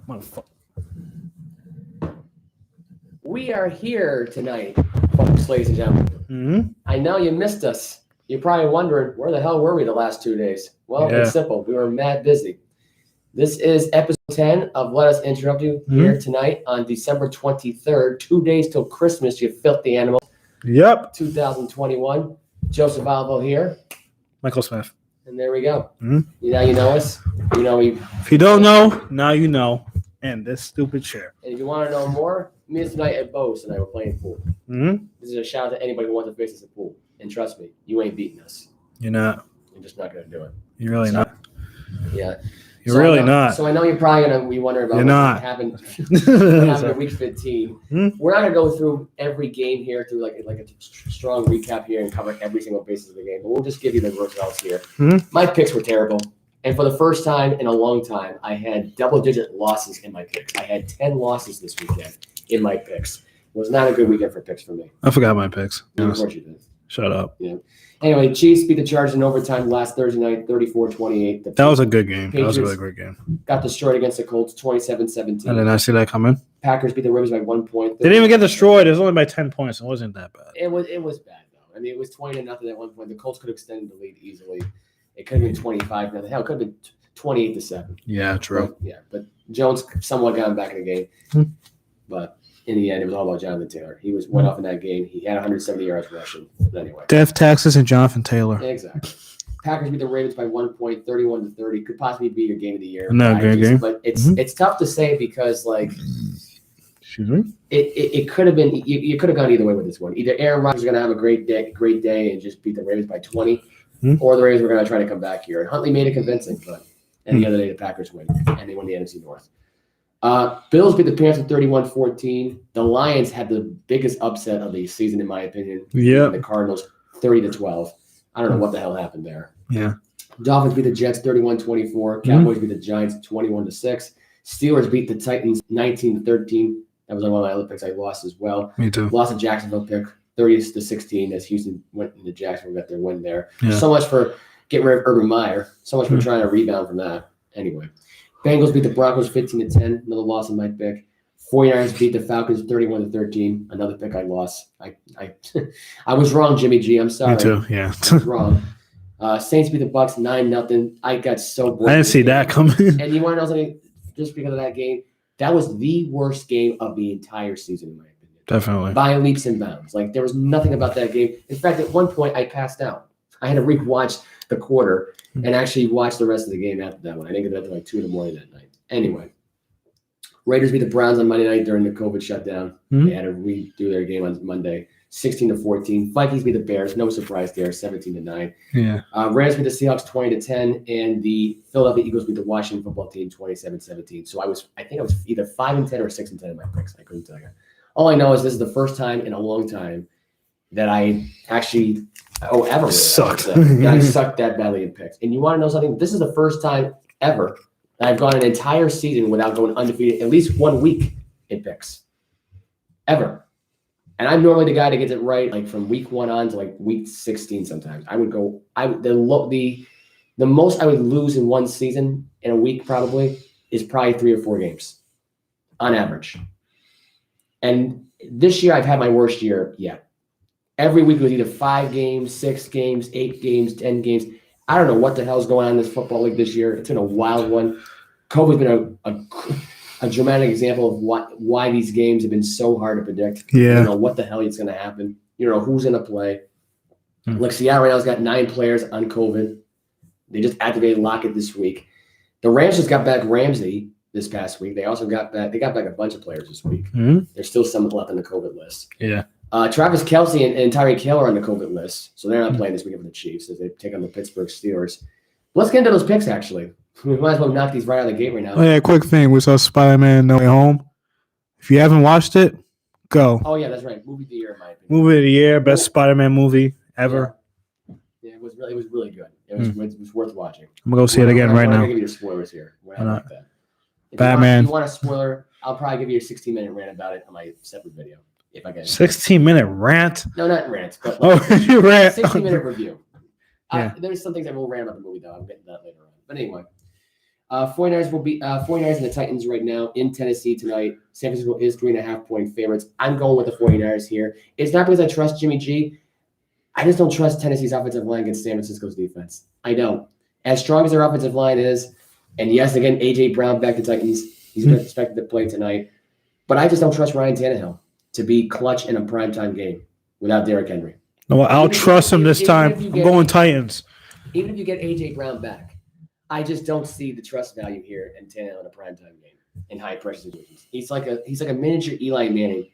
Motherfucker. We are here tonight, folks, ladies and gentlemen. Mm-hmm. I know you missed us. You're probably wondering, where the hell were we the last 2 days? Well, It's simple. We were mad busy. This is episode 10 of Let Us Interrupt You here tonight on December 23rd, 2 days till Christmas, you filthy animal. Yep. 2021. Joseph Alvo here. Michael Smith. And there we go. Mm-hmm. You know us. You know we. If you don't know, now you know. And this stupid chair. And if you want to know more, me and tonight at Bose tonight we're playing pool. Mm-hmm. This is a shout out to anybody who wants to face us at pool. And trust me, you ain't beating us. You're not. You're just not going to do it. You're really not. Yeah. You're really not. So I know you're probably going to be wondering about what happened in week 15. Hmm? We're not going to go through every game here through like a strong recap here and cover every single basis of the game, but we'll just give you the results here. Hmm? My picks were terrible. And for the first time in a long time, I had double-digit losses in my picks. I had 10 losses this weekend in my picks. It was not a good weekend for picks for me. I forgot my picks. Of course you did. Shut up. Yeah. Anyway, Chiefs beat the Chargers in overtime last Thursday night, 34-28. That was a good game. Patriots that was a really great game. Got destroyed against the Colts, 27-17. I did not see that coming. Packers beat the Ravens by 1 point. They didn't even get destroyed. It was only by 10 points. It wasn't that bad. It was bad, though. I mean, it was 20-0 at one point. The Colts could have extended the lead easily. It could have been 25-0. Hell, it could have been 28-7. Yeah, true. But Jones somewhat got him back in the game. But in the end, it was all about Jonathan Taylor. He went off in that game. He had 170 yards rushing. But anyway. Death, taxes, and Jonathan Taylor. Exactly. Packers beat the Ravens by 1 point, 31-30. Could possibly be your game of the year. Another great game. But it's tough to say because, like, excuse me? It could have been you could have gone either way with this one. Either Aaron Rodgers is going to have a great day and just beat the Ravens by 20, or the Ravens were going to try to come back here. And Huntley made it convincing, but the other day the Packers win, and they won the NFC North. Bills beat the Panthers 31-14. The Lions had the biggest upset of the season, in my opinion. Yeah. The Cardinals 30-12. I don't know what the hell happened there. Yeah. Dolphins beat the Jets 31-24. Cowboys beat the Giants 21-6. Steelers beat the Titans 19-13. That was one of my other picks I lost as well. Me too. Lost a Jacksonville pick 30-16 as Houston went into Jacksonville, got their win there. Yeah. So much for getting rid of Urban Meyer. So much for trying to rebound from that. Anyway. Bengals beat the Broncos 15-10. Another loss in my pick. 49ers beat the Falcons 31-13. Another pick I lost. I was wrong, Jimmy G. I'm sorry. Me too, yeah. I was wrong. Saints beat the Bucs 9-0. I got so bored. I didn't see that coming. And you want to know something? Just because of that game, that was the worst game of the entire season, in my opinion. Definitely. By leaps and bounds. Like, there was nothing about that game. In fact, at one point, I passed out. I had to rewatch the quarter and actually watch the rest of the game after that one. I didn't get up to like 2 in the morning that night. Anyway, Raiders beat the Browns on Monday night during the COVID shutdown. They had to redo their game on Monday, 16-14. Vikings beat the Bears. No surprise there, 17-9. Yeah. Rams beat the Seahawks 20-10, and the Philadelphia Eagles beat the Washington football team 27-17. So I think I was either 5-10 or 6-10 in my picks. I couldn't tell you. All I know is this is the first time in a long time that I actually ever sucked. I sucked that badly in picks. And you want to know something? This is the first time ever that I've gone an entire season without going undefeated at least 1 week in picks. Ever. And I'm normally the guy that gets it right like from week 1 on to like week 16 sometimes. The most I would lose in one season in a week probably is probably 3 or 4 games on average. And this year I've had my worst year yet. Every week it was either 5 games, 6 games, 8 games, 10 games. I don't know what the hell's going on in this football league this year. It's been a wild one. COVID's been a dramatic example of why these games have been so hard to predict. Yeah. You don't know what the hell is going to happen. You don't know who's going to play. Like Seattle right now has got 9 players on COVID. They just activated Lockett this week. The Rams just got back Ramsey this past week. They also got back a bunch of players this week. There's still some left on the COVID list. Yeah. Travis Kelce and Tyreek Hill are on the COVID list, so they're not playing this weekend for the Chiefs as they take on the Pittsburgh Steelers. Let's get into those picks, actually. We might as well knock these right out of the gate right now. Oh, yeah, quick thing. We saw Spider-Man No Way Home. If you haven't watched it, go. Oh, yeah, that's right. Movie of the year, in my opinion. Movie of the year, best Spider-Man movie ever. Yeah, it was really good. It was worth watching. I'm going to go see it again right now. I'm going to give you the spoilers here. Like that. Batman. If you want a spoiler, I'll probably give you a 16-minute rant about it on my separate video. If I get 16-minute rant? No, not rant. But you rant. 16-minute review. Yeah. There's some things I will rant about the movie, though. I'll get to that later on. But anyway, 49ers and the Titans right now in Tennessee tonight. San Francisco is 3.5-point favorites. I'm going with the 49ers here. It's not because I trust Jimmy G. I just don't trust Tennessee's offensive line against San Francisco's defense. I don't. As strong as their offensive line is, and yes, again, A.J. Brown back to Titans. He's expected to play tonight. But I just don't trust Ryan Tannehill to be clutch in a primetime game without Derrick Henry. No, I'll trust him this time. I'm going Titans. Even if you get A.J. Brown back, I just don't see the trust value here in Tannehill in a primetime game in high pressure situations. He's like a miniature Eli Manning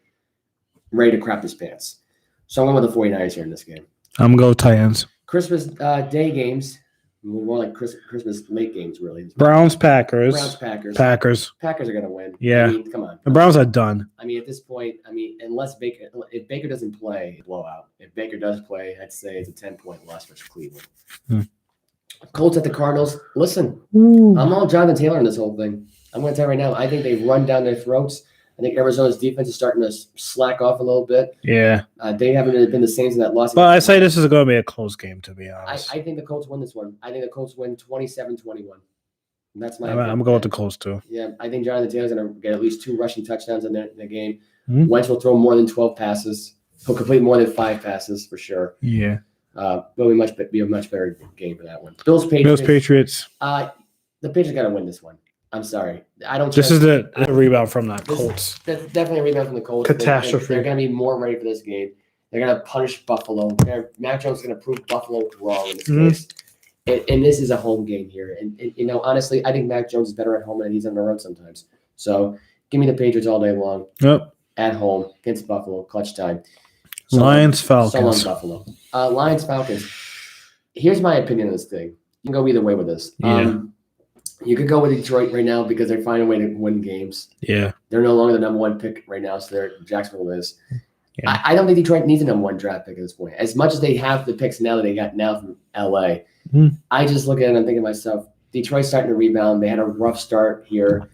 ready to crap his pants. So I'm going with the 49ers here in this game. I'm going to go Titans. Christmas Day games, more like Christmas late games, really. Packers. Packers are going to win. Yeah. I mean, come on. The Browns are done. I mean, at this point, if Baker doesn't play, blowout. If Baker does play, I'd say it's a 10-point loss versus Cleveland. Colts at the Cardinals. Listen, I'm all Jonathan Taylor in this whole thing. I'm going to tell you right now, I think they run down their throats. I think Arizona's defense is starting to slack off a little bit. Yeah. They haven't been the same in that loss. But I say this is going to be a close game, to be honest. I think the Colts win this one. I think the Colts win 27-21. That's my I'm going with the Colts, too. Yeah, I think Jonathan Taylor's going to get at least 2 rushing touchdowns in the game. Mm-hmm. Wentz will throw more than 12 passes. He'll complete more than 5 passes for sure. Yeah. It'll be a much better game for that one. Bills Patriots. The Patriots got to win this one. I'm sorry. I don't. This is the rebound from that Colts. That's definitely a rebound from the Colts. Catastrophe. They're going to be more ready for this game. They're going to punish Buffalo. Mac Jones is going to prove Buffalo wrong in this case. And this is a home game here. And honestly, I think Mac Jones is better at home than he's on the road sometimes. So give me the Patriots all day long. Yep. At home against Buffalo, clutch time. Lions Falcons. Buffalo. Lions Falcons. Here's my opinion on this thing. You can go either way with this. Yeah. You could go with Detroit right now because they're finding a way to win games. Yeah. They're no longer the number 1 pick right now, so Jacksonville is. Yeah. I don't think Detroit needs a number 1 draft pick at this point. As much as they have the picks now that they got now from LA, I just look at it and I'm thinking to myself, Detroit's starting to rebound. They had a rough start here.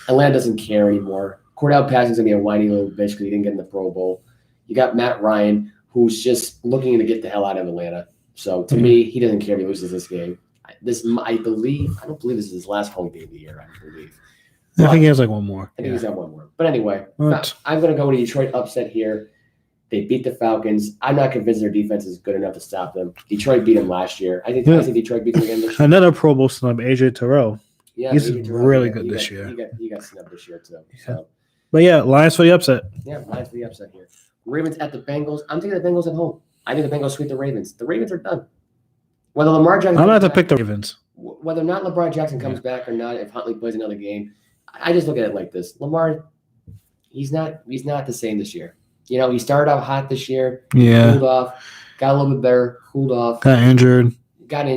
Atlanta doesn't care anymore. Cordell Patterson's going to be a whiny little bitch because he didn't get in the Pro Bowl. You got Matt Ryan, who's just looking to get the hell out of Atlanta. So to me, he doesn't care if he loses this game. I don't believe this is his last home game of the year, I believe. I think he has like one more. I think he's got one more. But anyway, I'm going to go with Detroit upset here. They beat the Falcons. I'm not convinced their defense is good enough to stop them. Detroit beat them last year. I think Detroit beat them again this year. Another Pro Bowl snub, A.J. Terrell. Yeah, he's really good this year. He got snubbed this year too. Yeah. So. But yeah, Lions for the upset. Yeah, Lions for the upset here. Ravens at the Bengals. I'm taking the Bengals at home. I think the Bengals sweep the Ravens. The Ravens are done. Whether Lamar Jackson, I'm going to have to pick the Ravens. Whether or not Lamar Jackson comes back or not, if Huntley plays another game, I just look at it like this. Lamar, he's not the same this year. He started out hot this year. Yeah. Cooled off. Got a little bit better. Cooled off. Got injured. But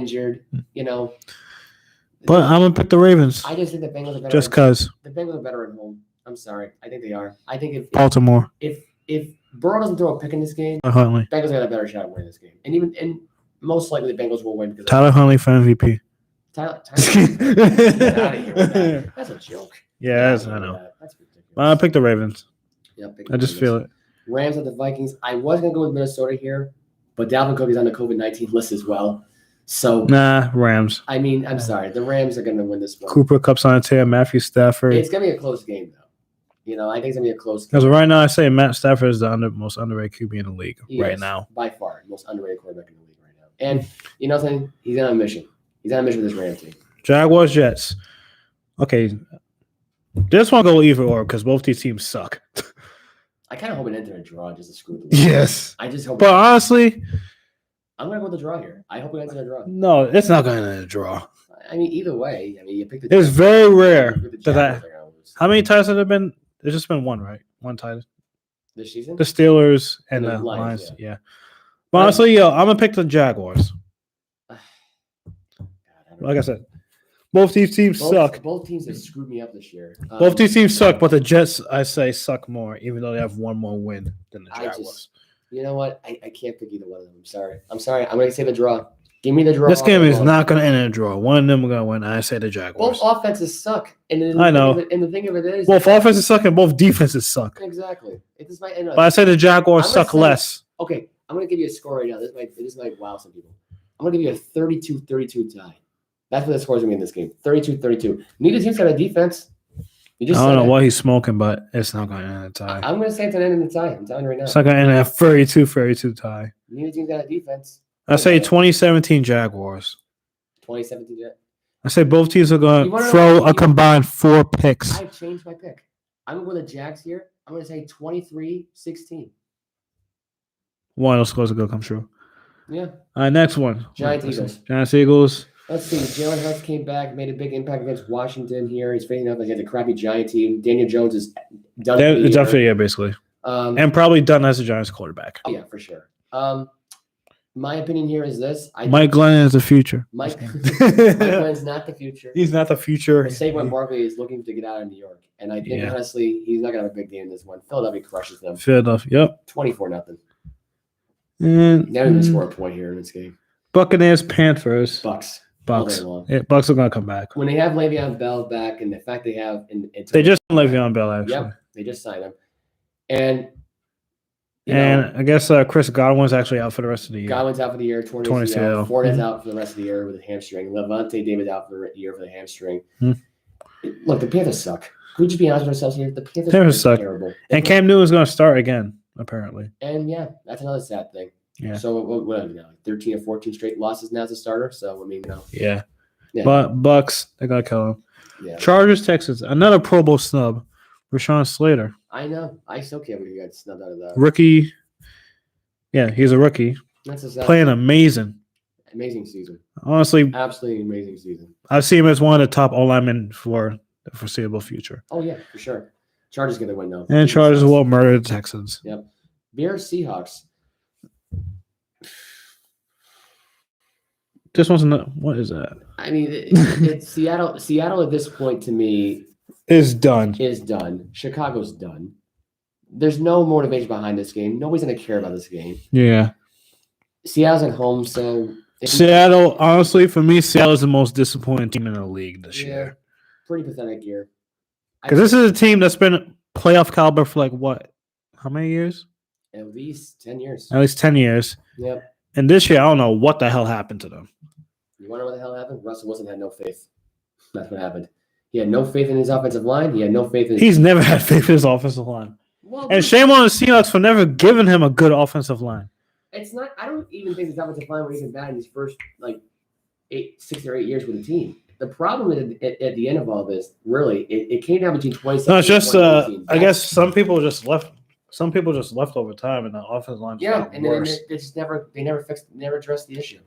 I'm going to pick the Ravens. I just think the Bengals are better. Just because. The Bengals are better at home. I'm sorry. I think they are. I think if Baltimore. If Burrow doesn't throw a pick in this game, Huntley. Bengals got a better shot at winning this game. And most likely the Bengals will win because Tyler Huntley for MVP. Tyler get out of here with that. That's a joke. Yeah, I know. That's ridiculous. I'll pick the Ravens. Yeah, I just feel it. Rams at the Vikings. I was going to go with Minnesota here, but Dalvin Cook is on the COVID-19 list as well. So Rams. I mean, I'm sorry. The Rams are going to win this one. Cooper Kupp's on a tear. Matthew Stafford. It's going to be a close game, though. I think it's going to be a close game. Because right now, I say Matt Stafford is the most underrated QB in the league now. By far, most underrated quarterback in the league right now. And you know something? He's on a mission. He's on a mission with this Rams team. Jaguars, Jets. Okay. This one go either or because both these teams suck. I kind of hope it ends in a draw just to screw with the league. Yes. I just hope. But honestly, I'm going to go with the draw here. I hope it ends in a draw. No, it's not going to end in a draw. I mean, either way. I mean, you pick the. It's very rare that how many titles have there been? There's just been one, right? One title. This season? The Steelers and the Lions. Yeah. But honestly, I'm going to pick the Jaguars. Like I said, both these teams suck. Both teams have screwed me up this year. Both these teams suck, but the Jets, I say, suck more, even though they have one more win than the Jaguars. You know what? I can't pick either one of them. I'm sorry. I'm going to say the draw. Give me the draw. This game is not going to end in a draw. One of them are going to win. I say the Jaguars. Both offenses suck. I know. And the thing of it is, both offenses suck and both defenses suck. Exactly. But I say the Jaguars suck less. Okay, I'm going to give you a score right now. This might wow some people. I'm going to give you a 32-32 tie. That's what the score's going to be in this game. 32-32. Neither team's got a defense. You I just don't said know it. what he's smoking, but it's not going to end a tie. I'm going to say it's an end in the tie. I'm telling you right now. It's not going to end a 32-32 tie. Neither team's got a defense. I say 2017 Jaguars. 2017 Jet. I say both teams are going You to wanna know throw what- a combined 4 picks. I changed my pick. I'm going to go with the Jags here. I'm going to say 23-16. One of those scores are going to come true. Yeah. All right, next one. Giants, Eagles. Giants Eagles. Let's see. Jalen Hurts came back, made a big impact against Washington here. He's facing up against a crappy Giant team. Daniel Jones is done. It's done for the year, basically. And probably done as a Giants quarterback. Oh, yeah, for sure. My opinion here is this. Mike Glennon is the future. Mike Glenn's not the future. He's not the future. Saquon Barkley is looking to get out of New York. And I think, honestly, he's not going to have a big game in this one. Philadelphia crushes them. Philadelphia, yep. 24-0. And Never even score a point here in this game. Buccaneers, Panthers. Bucks. Bucks. Yeah, Bucks are going to come back. When they have Le'Veon Bell back, and the fact they have, they just signed Le'Veon Bell, actually. Yep, they just signed him, and I guess Chris Godwin's actually out for the rest of the year. Godwin's out for the year. Torn ACL. Fournette's out for the rest of the year with a hamstring. Levante David out for the year for the hamstring. Look, the Panthers suck. Could we just be honest with ourselves here? The Panthers suck. Terrible. And Cam Newton's going to start again, apparently. And yeah, that's another sad thing. Yeah. So what are we now? 13 or 14 straight losses now as a starter. So I mean, no. Yeah. But Bucks, they're gonna kill him. Yeah. Chargers, Texans, another Pro Bowl snub. Rashawn Slater. I know. I still can't believe he got snubbed out of that. Rookie. Yeah, he's a rookie. That's a sad playing amazing. Amazing season. Honestly, absolutely amazing season. I see him as one of the top O-linemen for the foreseeable future. Oh yeah, for sure. Chargers gonna win though. And Chargers will murder the Texans. Yep. Bears, Seahawks. This one's not. What is that? I mean, it's Seattle. Seattle at this point to me is done. Chicago's done. There's no motivation behind this game. Nobody's gonna care about this game. Yeah. Seattle's at home, so Seattle. Honestly, for me, Seattle is the most disappointing team in the league this year. Pretty pathetic year. Because this is a team that's been playoff caliber for like what? How many years? At least 10 years. At least 10 years. Yep. And this year, I don't know what the hell happened to them. You want to know what the hell happened? Russell Wilson had no faith. That's what happened. He had no faith in his offensive line. He had no faith in He's never had faith in his offensive line. Well, and shame on the Seahawks for never giving him a good offensive line. It's not. I don't even think his offensive line was even bad in his first 6 or 8 years with the team. The problem at the end of all this, really, it came down between 2017 no, it's just and 2018. I guess some people just left. Some people just left over time, and the offensive line. Yeah, and then they just never addressed the issue.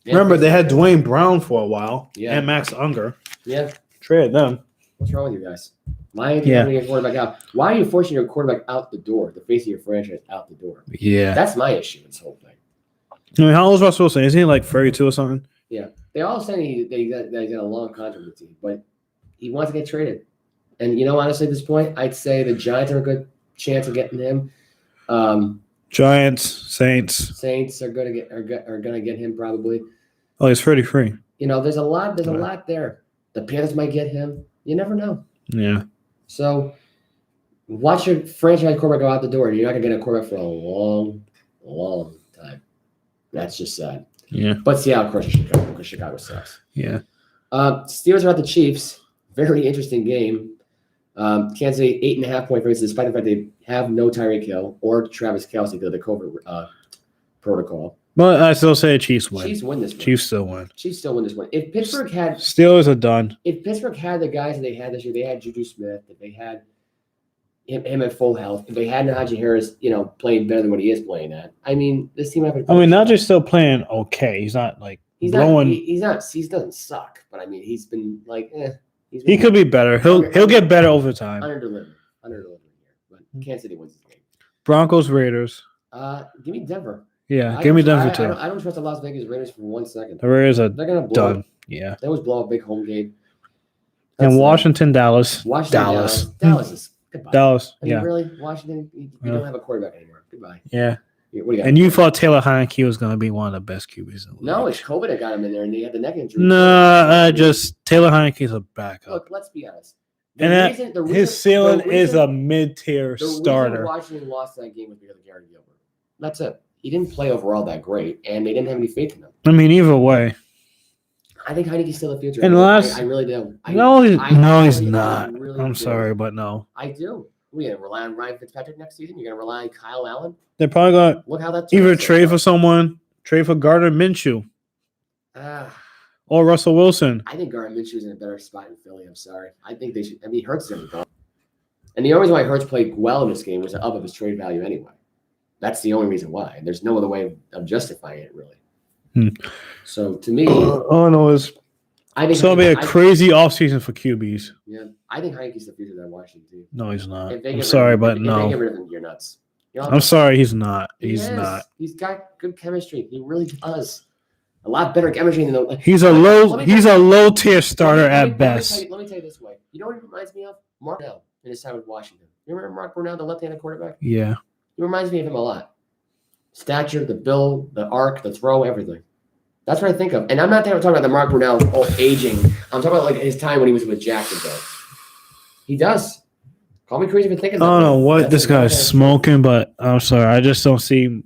Remember, they had Dwayne Brown for a while, and Max Unger. Yeah, traded them. What's wrong with you guys? Why are you getting your quarterback out? Why are you forcing your quarterback out the door? The face of your franchise out the door. Yeah, that's my issue with this whole thing. I mean, how old is Russell Wilson? Isn't he like 32 or something? Yeah, they all said that he's got a long contract with the team, but he wants to get traded. And honestly, at this point, I'd say the Giants are a good chance of getting him. Giants, Saints are gonna get him probably. Oh, he's 33. There's a lot there. The Panthers might get him. You never know. Yeah. So watch your franchise quarterback go out the door. You're not gonna get a quarterback for a long, long time. That's just sad. Yeah. But Seattle crushes Chicago because Chicago sucks. Yeah. Steelers are at the Chiefs. Very interesting game. Kansas City 8.5 point favorites, despite the fact they have no Tyreek Hill or Travis Kelce because of the COVID protocol. But I still say Chiefs win. Chiefs win this one. Chiefs still win. Chiefs still win this one. If Pittsburgh had Steelers are done. If Pittsburgh had the guys that they had this year, they had Juju Smith, if they had him at full health, if they had Najee Harris, playing better than what he is playing at. I mean, this team. Najee's still playing okay. He's not like blowing. He doesn't suck, but I mean, he's been like, he could be better. He'll get better over time. Under delivered here, but Kansas City wins this game. Broncos, Raiders. Give me Denver. Yeah, give me Denver too. I don't trust the Las Vegas Raiders for 1 second. The Raiders are They're gonna blow done. It. Yeah, they always blow a big home game. And Washington, Dallas. Dallas is goodbye. Dallas. I mean, really, Washington. You don't have a quarterback anymore. Goodbye. Yeah. What do you got? And you thought Taylor Heineke was going to be one of the best QBs in the league. No, it's COVID that got him in there, and he had the neck injury. Just Taylor Heineke's a backup. Look, let's be honest. His ceiling is a mid-tier starter. The reason Washington lost that game was because of Gary Gilbert. That's it. He didn't play overall that great, and they didn't have any faith in him. I mean, either way. I think Heineke's still the future. And I really do. No, he's I not. really I'm do. sorry, but no. I do. We're gonna rely on Ryan Fitzpatrick next season. You're gonna rely on Kyle Allen. They're probably gonna Look how that either trade for someone, trade for Gardner Minshew, or Russell Wilson. I think Gardner Minshew's in a better spot in Philly. I'm sorry. I think they should. I mean, Hurts is gone. And the only reason why Hurts played well in this game was the up of his trade value anyway. That's the only reason why. There's no other way of justifying it, really. So to me, all I know is I think it's gonna be a crazy offseason for QBs. Yeah, I think Heineke's the future of that Washington team. No, he's not. I'm sorry, but no. If they get rid of him, you're nuts. I'm sorry, he's not. He's not. He's got good chemistry. He really does. A lot better chemistry than the. He's a low tier starter at best. Let me tell you this way. You know what he reminds me of? Mark Brunell in his time with Washington. You remember Mark Brunell, the left-handed quarterback? Yeah. He reminds me of him a lot. Stature, the build, the arc, the throw, everything. That's what I think of. And I'm not talking about the Mark Brunell aging. I'm talking about like his time when he was with Jacksonville. He does. Call me crazy for thinking that. I don't know what this guy's smoking, but I'm sorry. I just don't see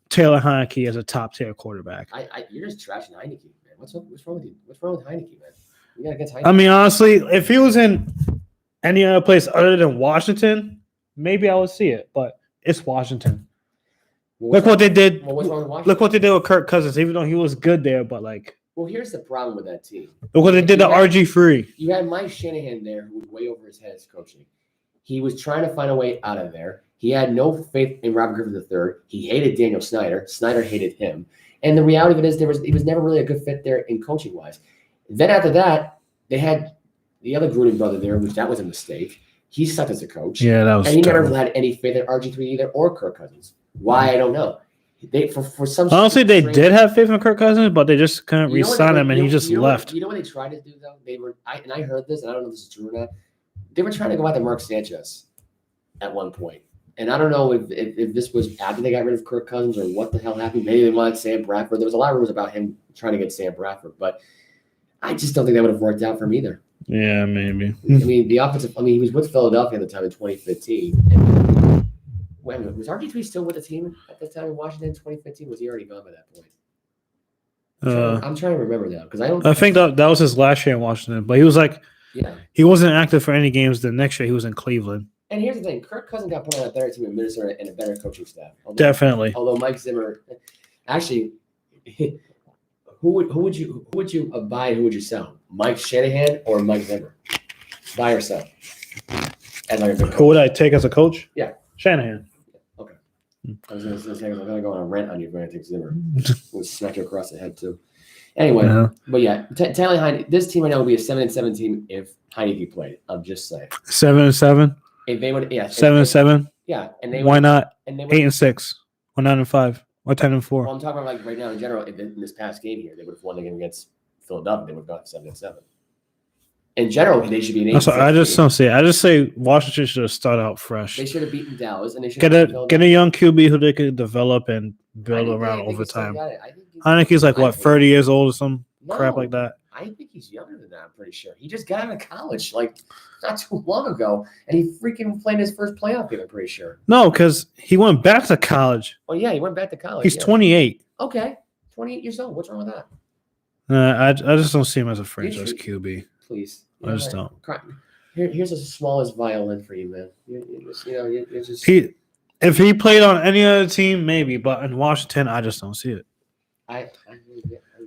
Taylor Heineke as a top-tier quarterback. You're just trashing Heineke, man. What's wrong with you? What's wrong with Heineke, man? You got against Heineke. I mean, honestly, if he was in any other place other than Washington, maybe I would see it. But it's Washington. Look what they did. What's wrong with Washington? Look what they did with Kirk Cousins, even though he was good there. But like, well, here's the problem with that team. Look what they did to RG3. You had Mike Shanahan there, who was way over his head as coaching. He was trying to find a way out of there. He had no faith in Robert Griffin III. He hated Daniel Snyder. Snyder hated him. And the reality of it is, he was never really a good fit there in coaching wise. Then after that, they had the other Gruden brother there, which that was a mistake. He sucked as a coach. Yeah, that was. And he never had any faith in RG3 either or Kirk Cousins. Why, I don't know. They for some. Honestly, they did have faith in Kirk Cousins, but they just couldn't re-sign him, and he just left. You know what they tried to do though? I heard this, and I don't know if this is true or not. They were trying to go after Mark Sanchez at one point. And I don't know if this was after they got rid of Kirk Cousins or what the hell happened. Maybe they wanted Sam Bradford. There was a lot of rumors about him trying to get Sam Bradford, but I just don't think that would have worked out for him either. Yeah, maybe. I mean, he was with Philadelphia at the time in 2015. And wait a minute, was RG3 still with the team at the time in Washington in 2015? Was he already gone by that point? I'm trying to remember now because I think that was his last year in Washington, but he was like, he wasn't active for any games. The next year he was in Cleveland. And here's the thing: Kirk Cousins got put on a better team in Minnesota and a better coaching staff. Definitely. Although Mike Zimmer, actually, who would you buy? Who would you sell? Mike Shanahan or Mike Zimmer? Buy or sell? Who would I take as a coach? Yeah, Shanahan. Okay. I was going to say I'm going to go on a rant on you. Going to take Zimmer. We'll smack you across the head too. Anyway, but yeah, Taylor Heineke. This team right now would be a 7-7 team if Heineke played. I'm just saying. 7-7. If they would, 7-7. Yeah, and why not? And they 8-6, or 9-5, or 10-4. Well, I'm talking about like right now in general. In this past game here, they would have won the game against Philadelphia. They would have gone 7-7. In general, they should be an 8-6. I just don't see it. I just say Washington should have started out fresh. They should have beaten Dallas, and they should get a young QB who they could develop and build around over time. Heineke's like what, 30 years old or some crap like that. I think he's younger than that. I'm pretty sure he just got out of college like not too long ago, and he freaking played his first playoff game. I'm pretty sure. No, because he went back to college. Oh yeah, he went back to college. He's 28. Okay, 28 years old. What's wrong with that? I just don't see him as a franchise QB. Please, I just don't. Here's the smallest violin for you, man. You're just. If he played on any other team, maybe, but in Washington, I just don't see it.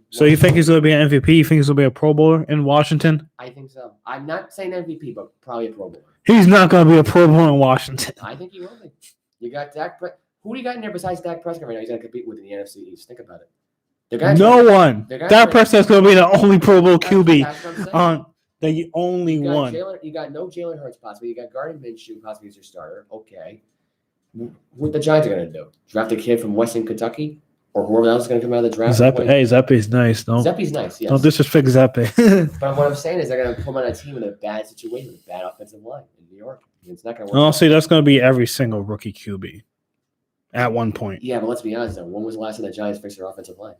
So you think he's going to be an MVP? You think he's going to be a Pro Bowler in Washington? I think so. I'm not saying MVP, but probably a Pro Bowler. He's not going to be a Pro Bowler in Washington. I think he will be. You got Dak. Who do you got in there besides Dak Prescott right now? He's going to compete with in the NFC East. Think about it. No one. Dak Prescott's going to be the only Pro Bowl QB. The only one. You got no Jalen Hurts possibly. You got Gardner Minshew possibly as your starter. Okay. What the Giants are going to do? Draft a kid from Western Kentucky? Or whoever else is going to come out of the draft. Zeppe's nice. Zeppy's nice, yes. Don't disrespect Zeppe. But what I'm saying is they're going to put him on a team in a bad situation with a bad offensive line in New York. It's not going to work. Honestly, that's going to be every single rookie QB at one point. Yeah, but let's be honest, though. When was the last time the Giants fixed their offensive line?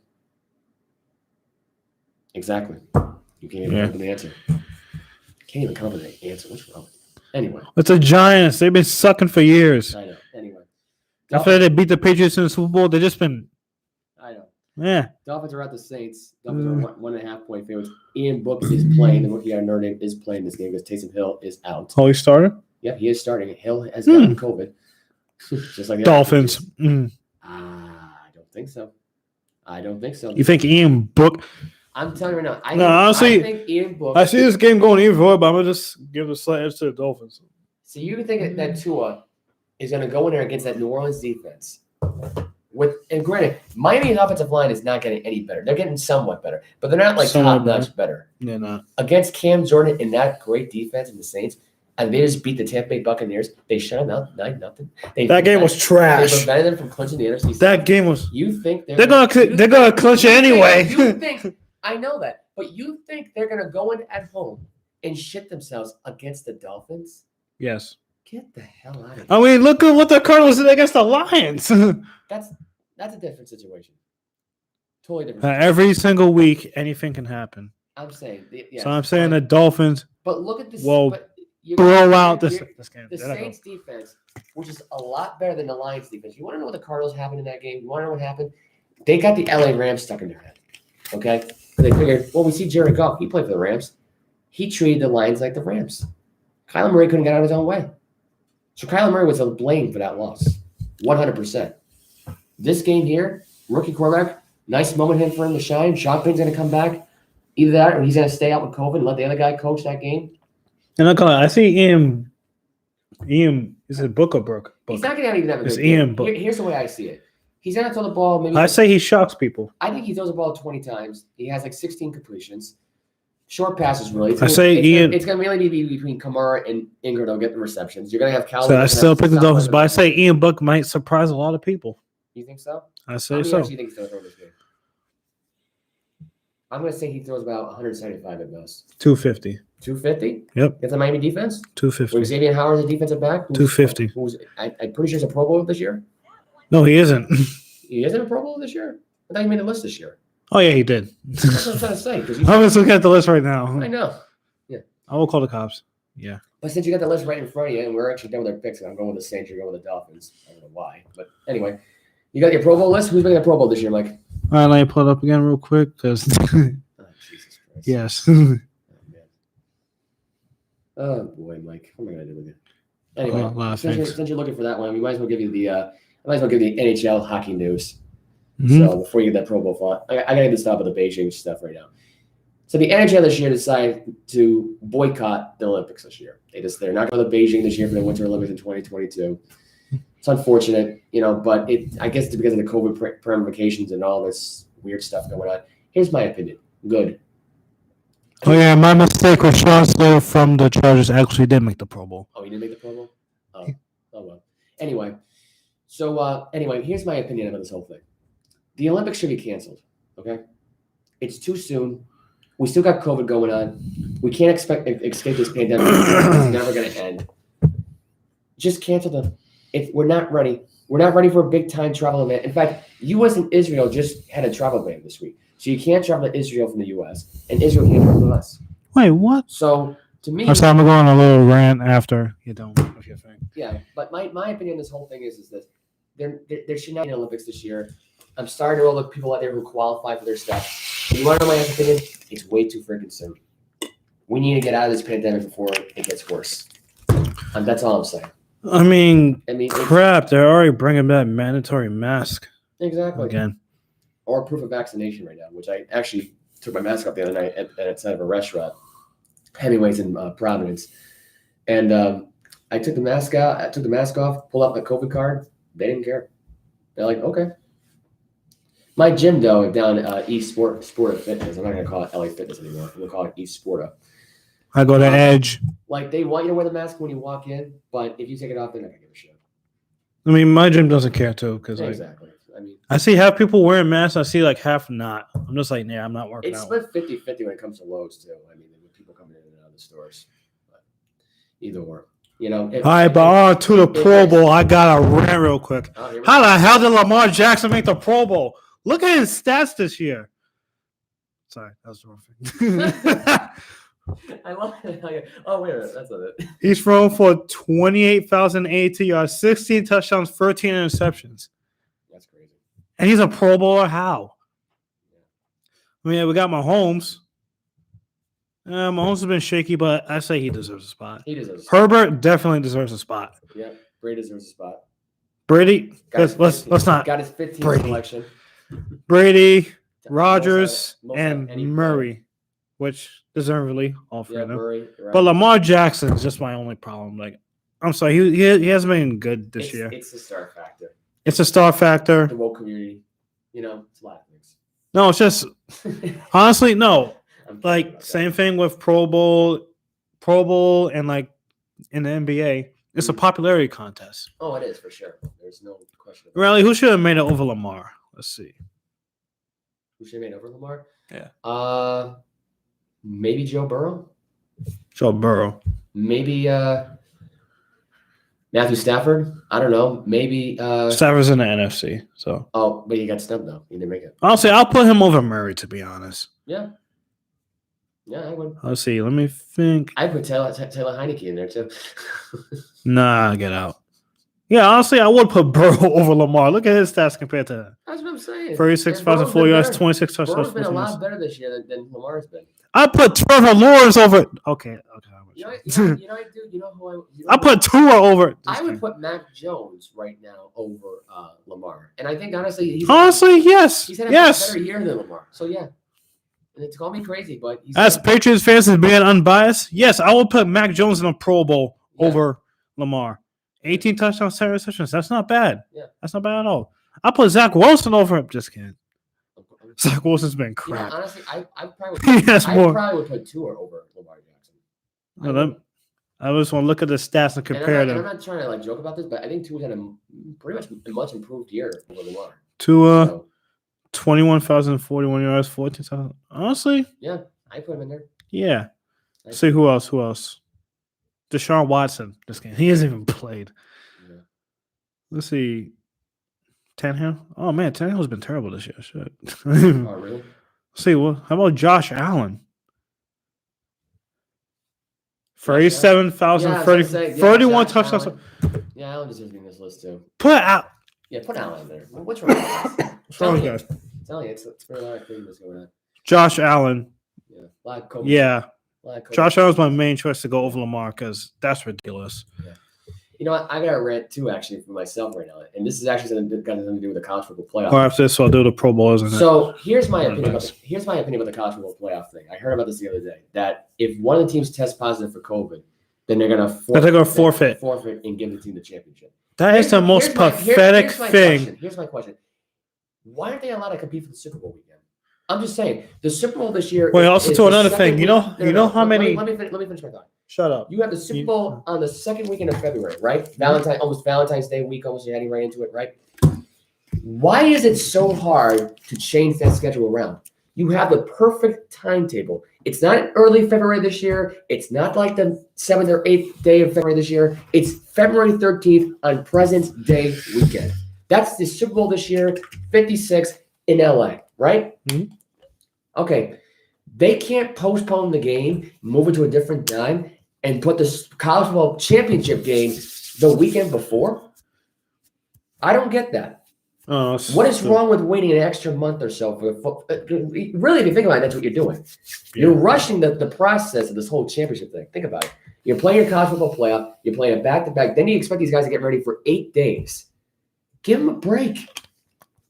Exactly. You can't even come up with the answer. Can't even come up with the answer. What's wrong with you? Anyway. It's the Giants. They've been sucking for years. I know. Anyway. After they beat the Patriots in the Super Bowl, they've just been Yeah. Dolphins are at the Saints. Dolphins are 1.5-point favorites. Ian Book is playing. The rookie out of Notre Dame is playing this game because Taysom Hill is out. Oh, he started? Yep, he is starting. Hill has gotten COVID. Just like the Dolphins. I don't think so. I don't think so. You think Ian Book? I'm telling you right now. Honestly, I think Ian Book. I see this game going even void, but I'm going to just give the slight edge to the Dolphins. So you think that Tua is going to go in there against that New Orleans defense? And granted, Miami's offensive line is not getting any better. They're getting somewhat better, but they're not like top-notch better. They're not. Against Cam Jordan and that great defense in the Saints, and they just beat the Tampa Bay Buccaneers. They shut them out 9-0. That game was trash. They prevented them from clinching the NFC. That game was. You think they're gonna clinch it anyway? You think I know that, but you think they're gonna go in at home and shit themselves against the Dolphins? Yes. Get the hell out of here. I mean, look at what the Cardinals did against the Lions. That's a different situation. Totally different. Every single week, anything can happen. I'm saying. Yes, so I'm saying the Dolphins. But look at this. Well, blow out this game. The Saints defense, which is a lot better than the Lions defense. You want to know what the Cardinals happened in that game? You want to know what happened? They got the LA Rams stuck in their head. Okay? They figured, well, we see Jared Goff. He played for the Rams. He treated the Lions like the Rams. Kyler Murray couldn't get out of his own way. So Kyler Murray was to blame for that loss. 100%. This game here, rookie quarterback, nice moment for him to shine. Sean Payton's going to come back. Either that or he's going to stay out with COVID and let the other guy coach that game. And I see Ian, is it Book or Brook? He's not going to even have a good game. Ian Book. Here's the way I see it. He's going to throw the ball. Maybe I say he shocks people. I think he throws the ball 20 times. He has like 16 completions. Short passes, really. It's going to really be between Kamara and Ingram. They'll get the receptions. You're going to have Calvin. So I still pick the Dolphins, but I say Ian Book might surprise a lot of people. You think so? I say How so. many do you think he's going to throw this game? I'm going to say he throws about 175 at most. 250. 250? Yep. Against the Miami defense? 250. Was Xavier Howard the defensive back? 250. I'm pretty sure he's a Pro Bowler this year. No, he isn't. He isn't a Pro Bowler this year? I thought he made the list this year. Oh, yeah, he did. That's what I'm trying to say. I'm just looking at the list right now. I know. Yeah. I will call the cops. Yeah. But since you got the list right in front of you, and we're actually done with our picks, and I'm going with the Saints, you're going with the Dolphins. I don't know why. But anyway, you got your Pro Bowl list? Who's making a Pro Bowl this year, Mike? All right, let me pull it up again real quick. Because Jesus Christ. Yes. Oh, boy, Mike. What am I going to do with you? Anyway, since you're looking for that one, we might as well give you the NHL hockey news. Mm-hmm. So before you get that Pro Bowl font, I got to get stop with the Bejing stuff right now. So the NHL this year decided to boycott the Olympics this year. They're not going to Beijing this year for the Winter Olympics in 2022. It's unfortunate, but I guess it's because of the COVID ramifications and all this weird stuff going on. Here's my opinion. Good. Oh, yeah, my mistake was Sean Slater from the Chargers actually did make the Pro Bowl. Oh, he did make the Pro Bowl? Oh well. Anyway, here's my opinion about this whole thing. The Olympics should be canceled, okay? It's too soon. We still got COVID going on. We can't escape this pandemic. It's never going to end. Just cancel them. If we're not ready. We're not ready for a big-time travel event. In fact, U.S. and Israel just had a travel ban this week. So you can't travel to Israel from the U.S., and Israel can't travel to us. Wait, what? So, to me... I'm going to go on a little rant after you're done with your thing. Yeah, but my opinion on this whole thing is that there should not be an Olympics this year. I'm starting to look people out there who qualify for their stuff. You want to know my opinion? It's way too freaking soon. We need to get out of this pandemic before it gets worse. That's all I'm saying. I mean crap, they're already bringing back mandatory mask. Exactly. Again. Or proof of vaccination right now, which I actually took my mask off the other night outside of a restaurant, Hemingway's in Providence. And I took the mask out. I took the mask off, pulled out my COVID card. They didn't care. They're like, okay. My gym, though, down East Sporta Fitness. I'm not going to call it LA Fitness anymore. I'm going to call it East Sporta. I go to Edge. Like, they want you to wear the mask when you walk in, but if you take it off, they're not going to give a shit. I mean, my gym doesn't care, too. Exactly. I see half people wearing masks. I see, half not. I'm just like, nah, I'm not working out. It's split 50-50 when it comes to Lowe's, too. I mean, with people coming in and out of the stores. But either or. All right, but on to the Pro Bowl. I got a rant real quick. How the hell did Lamar Jackson make the Pro Bowl? Look at his stats this year. Sorry, that was the wrong thing. I love it. Oh, wait a minute. That's not it. He's thrown for 28,080 yards, 16 touchdowns, 13 interceptions. That's crazy. And he's a Pro Bowler? How? I mean, we got Mahomes. Mahomes has been shaky, but I say he deserves a spot. He deserves a spot. Herbert definitely deserves a spot. Yeah, Brady deserves a spot. Brady, let's not. Got his 15th Brady. selection. Brady, Rodgers, and any Murray, which deservedly all for them. Murray, right. But Lamar Jackson is just my only problem. Like, I'm sorry, he hasn't been good this year. It's the star factor. It's a star factor. The woke community, it's a lot of things. No, it's just honestly no. Like same thing with Pro Bowl, and like in the NBA, it's a popularity contest. Oh, it is for sure. There's no question. Really, who should have made it over Lamar? Let's see. Who should have made it over Lamar? Yeah. Maybe Joe Burrow. Joe Burrow. Maybe Matthew Stafford. I don't know. Maybe Stafford's in the NFC. So. Oh, but he got snubbed though. He didn't make it. I'll put him over Murray, to be honest. Yeah. Yeah, I would. Let's see. Let me think. I put Taylor Heineke in there too. Nah, get out. Yeah, honestly, I would put Burrow over Lamar. Look at his stats compared to that. That's what I'm saying. 36,004 yards, 26 touchdowns. Burrow's been a lot better this year than Lamar's been. I put Trevor Lawrence over. Okay. You know I do. You know who I put Tua over. I would put Mac Jones right now over Lamar, and I think honestly, yes, he's had a better year than Lamar. So yeah. And it's called me crazy, but as Patriots fans and being unbiased, yes, I will put Mac Jones in a Pro Bowl over Lamar. 18 touchdowns, 10 receptions. That's not bad. Yeah. That's not bad at all. I put Zach Wilson over him. Just kidding. Zach Wilson's been crap. Honestly, I probably would put Tua over Lamar Jackson. I just want to look at the stats and compare them. I'm not trying to joke about this, but I think Tua's had a pretty much improved year over Lamar. Tua. 21,041 yards, 14,000. Honestly, yeah, I put him in there. Yeah. See who else? Deshaun Watson. This game, he hasn't even played. Yeah. Let's see. Tannehill. Oh man, Tannehill's been terrible this year. Shit. Oh really? See, well, how about Josh Allen? 37,000, 31 touchdowns. Yeah, Allen deserves to be in this list too. Put Allen in there. What's wrong with this? Tell you, it's for a lot of craziness going on. Josh Allen. Yeah. A lot of COVID. Yeah. Josh Allen's my main choice to go over Lamar because that's ridiculous. Yeah. You know what? I got a rant too, actually, for myself right now, and this is actually something to do with the college football playoff. Or after this, I'll do the Pro Bowls. So here's my opinion. Here's my opinion about the college football playoff thing. I heard about this the other day. That if one of the teams tests positive for COVID, then they're gonna forfeit and give the team the championship. That is the most pathetic thing. Here's my question. Why aren't they allowed to compete for the Super Bowl weekend? I'm just saying the Super Bowl this year. Wait, also to another thing. You know how many? Let me finish my thought. Shut up. You have the Super Bowl on the second weekend of February, right? Almost Valentine's Day week, almost you're heading right into it, right? Why is it so hard to change that schedule around? You have the perfect timetable. It's not early February this year. It's not like the 7th or 8th day of February this year. It's February 13th on President's Day weekend. That's the Super Bowl this year, 56 in LA, right? Mm-hmm. Okay. They can't postpone the game, move it to a different time, and put the college football championship game the weekend before? I don't get that. What is wrong with waiting an extra month or so for really, if you think about it, that's what you're doing. Yeah. You're rushing the process of this whole championship thing. Think about it. You're playing your college football playoff. You're playing a back-to-back. Then you expect these guys to get ready for 8 days. Give them a break.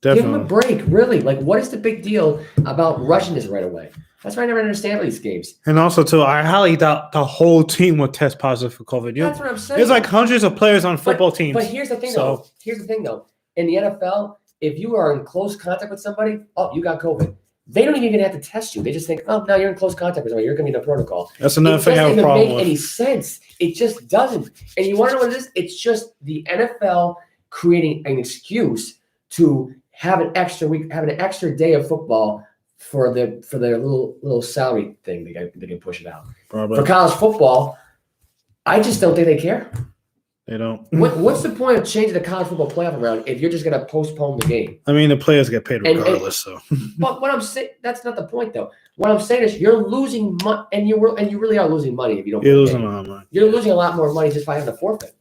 Definitely. Give them a break, really. Like, what is the big deal about rushing this right away? That's why I never understand these games. And also, too, I highly doubt the whole team would test positive for COVID. That's what I'm saying. There's like hundreds of players on football teams. But here's the thing, though. In the NFL, if you are in close contact with somebody, you got COVID. They don't even have to test you. They just think, no, you're in close contact with somebody. You're going to be in the protocol. That's another thing I have a problem with. It doesn't make any sense. It just doesn't. And you want to know what it is? It's just the NFL creating an excuse to have an extra week, have an extra day of football for their little salary thing. They can push it out. Probably. For college football, I just don't think they care. They don't. What's the point of changing the college football playoff around if you're just going to postpone the game? I mean, the players get paid regardless. But what I'm saying, that's not the point, though. What I'm saying is you're losing money, and you really are losing money if you don't. You're losing a lot of money. You're losing a lot more money just by having to forfeit.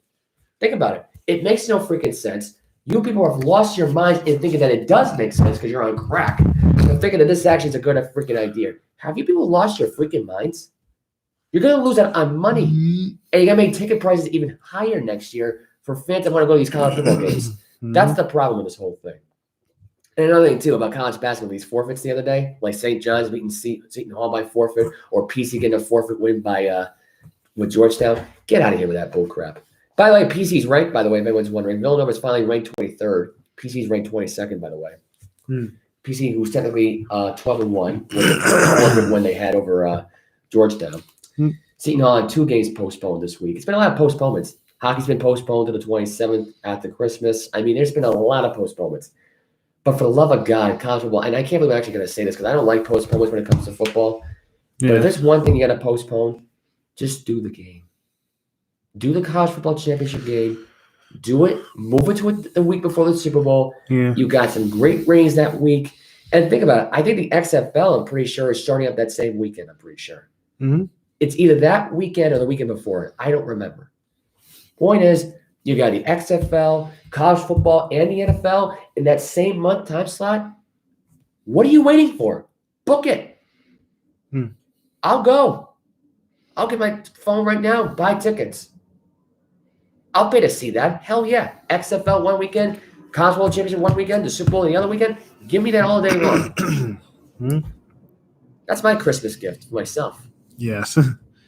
Think about it. It makes no freaking sense. You people have lost your minds in thinking that it does make sense because you're on crack. I'm thinking that this actually is a good freaking idea. Have you people lost your freaking minds? You're going to lose out on money. And you're going to make ticket prices even higher next year for fans that want to go to these college football games. That's the problem with this whole thing. And another thing, too, about college basketball, these forfeits the other day, like St. John's beating Seton Hall by forfeit or PC getting a forfeit win by with Georgetown. Get out of here with that bull crap. By the way, PC's ranked, by the way, if anyone's wondering. Villanova's finally ranked 23rd. PC's ranked 22nd, by the way. PC, who's technically 12-1 with the forfeit win they had over Georgetown. Seton Hall had 2 games postponed this week. It's been a lot of postponements. Hockey's been postponed to the 27th after Christmas. I mean, there's been a lot of postponements. But for the love of God, college football, and I can't believe I'm actually going to say this because I don't like postponements when it comes to football. Yeah. But if there's one thing you got to postpone, just do the game. Do the college football championship game. Do it. Move it to the week before the Super Bowl. Yeah. You got some great ratings that week. And think about it. I think the XFL, I'm pretty sure, is starting up that same weekend, I'm pretty sure. It's either that weekend or the weekend before. I don't remember. Point is, you got the XFL, college football, and the NFL in that same month time slot. What are you waiting for? Book it. I'll go. I'll get my phone right now, buy tickets. I'll pay to see that. Hell yeah. XFL one weekend, college world championship one weekend, the Super Bowl the other weekend. Give me that all day long. That's my Christmas gift for myself. Yes.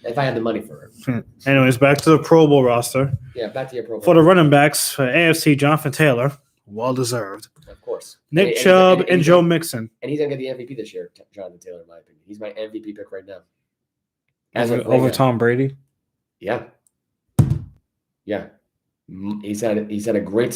If I had the money for it. Anyways, back to the Pro Bowl roster. Yeah, back to your Pro Bowl. For the running backs, for AFC, Jonathan Taylor, well-deserved. Of course. Nick Chubb and Joe Mixon. And he's going to get the MVP this year, Jonathan Taylor, in my opinion. He's my MVP pick right now. Over Tom Brady? Yeah. Yeah. He's had a great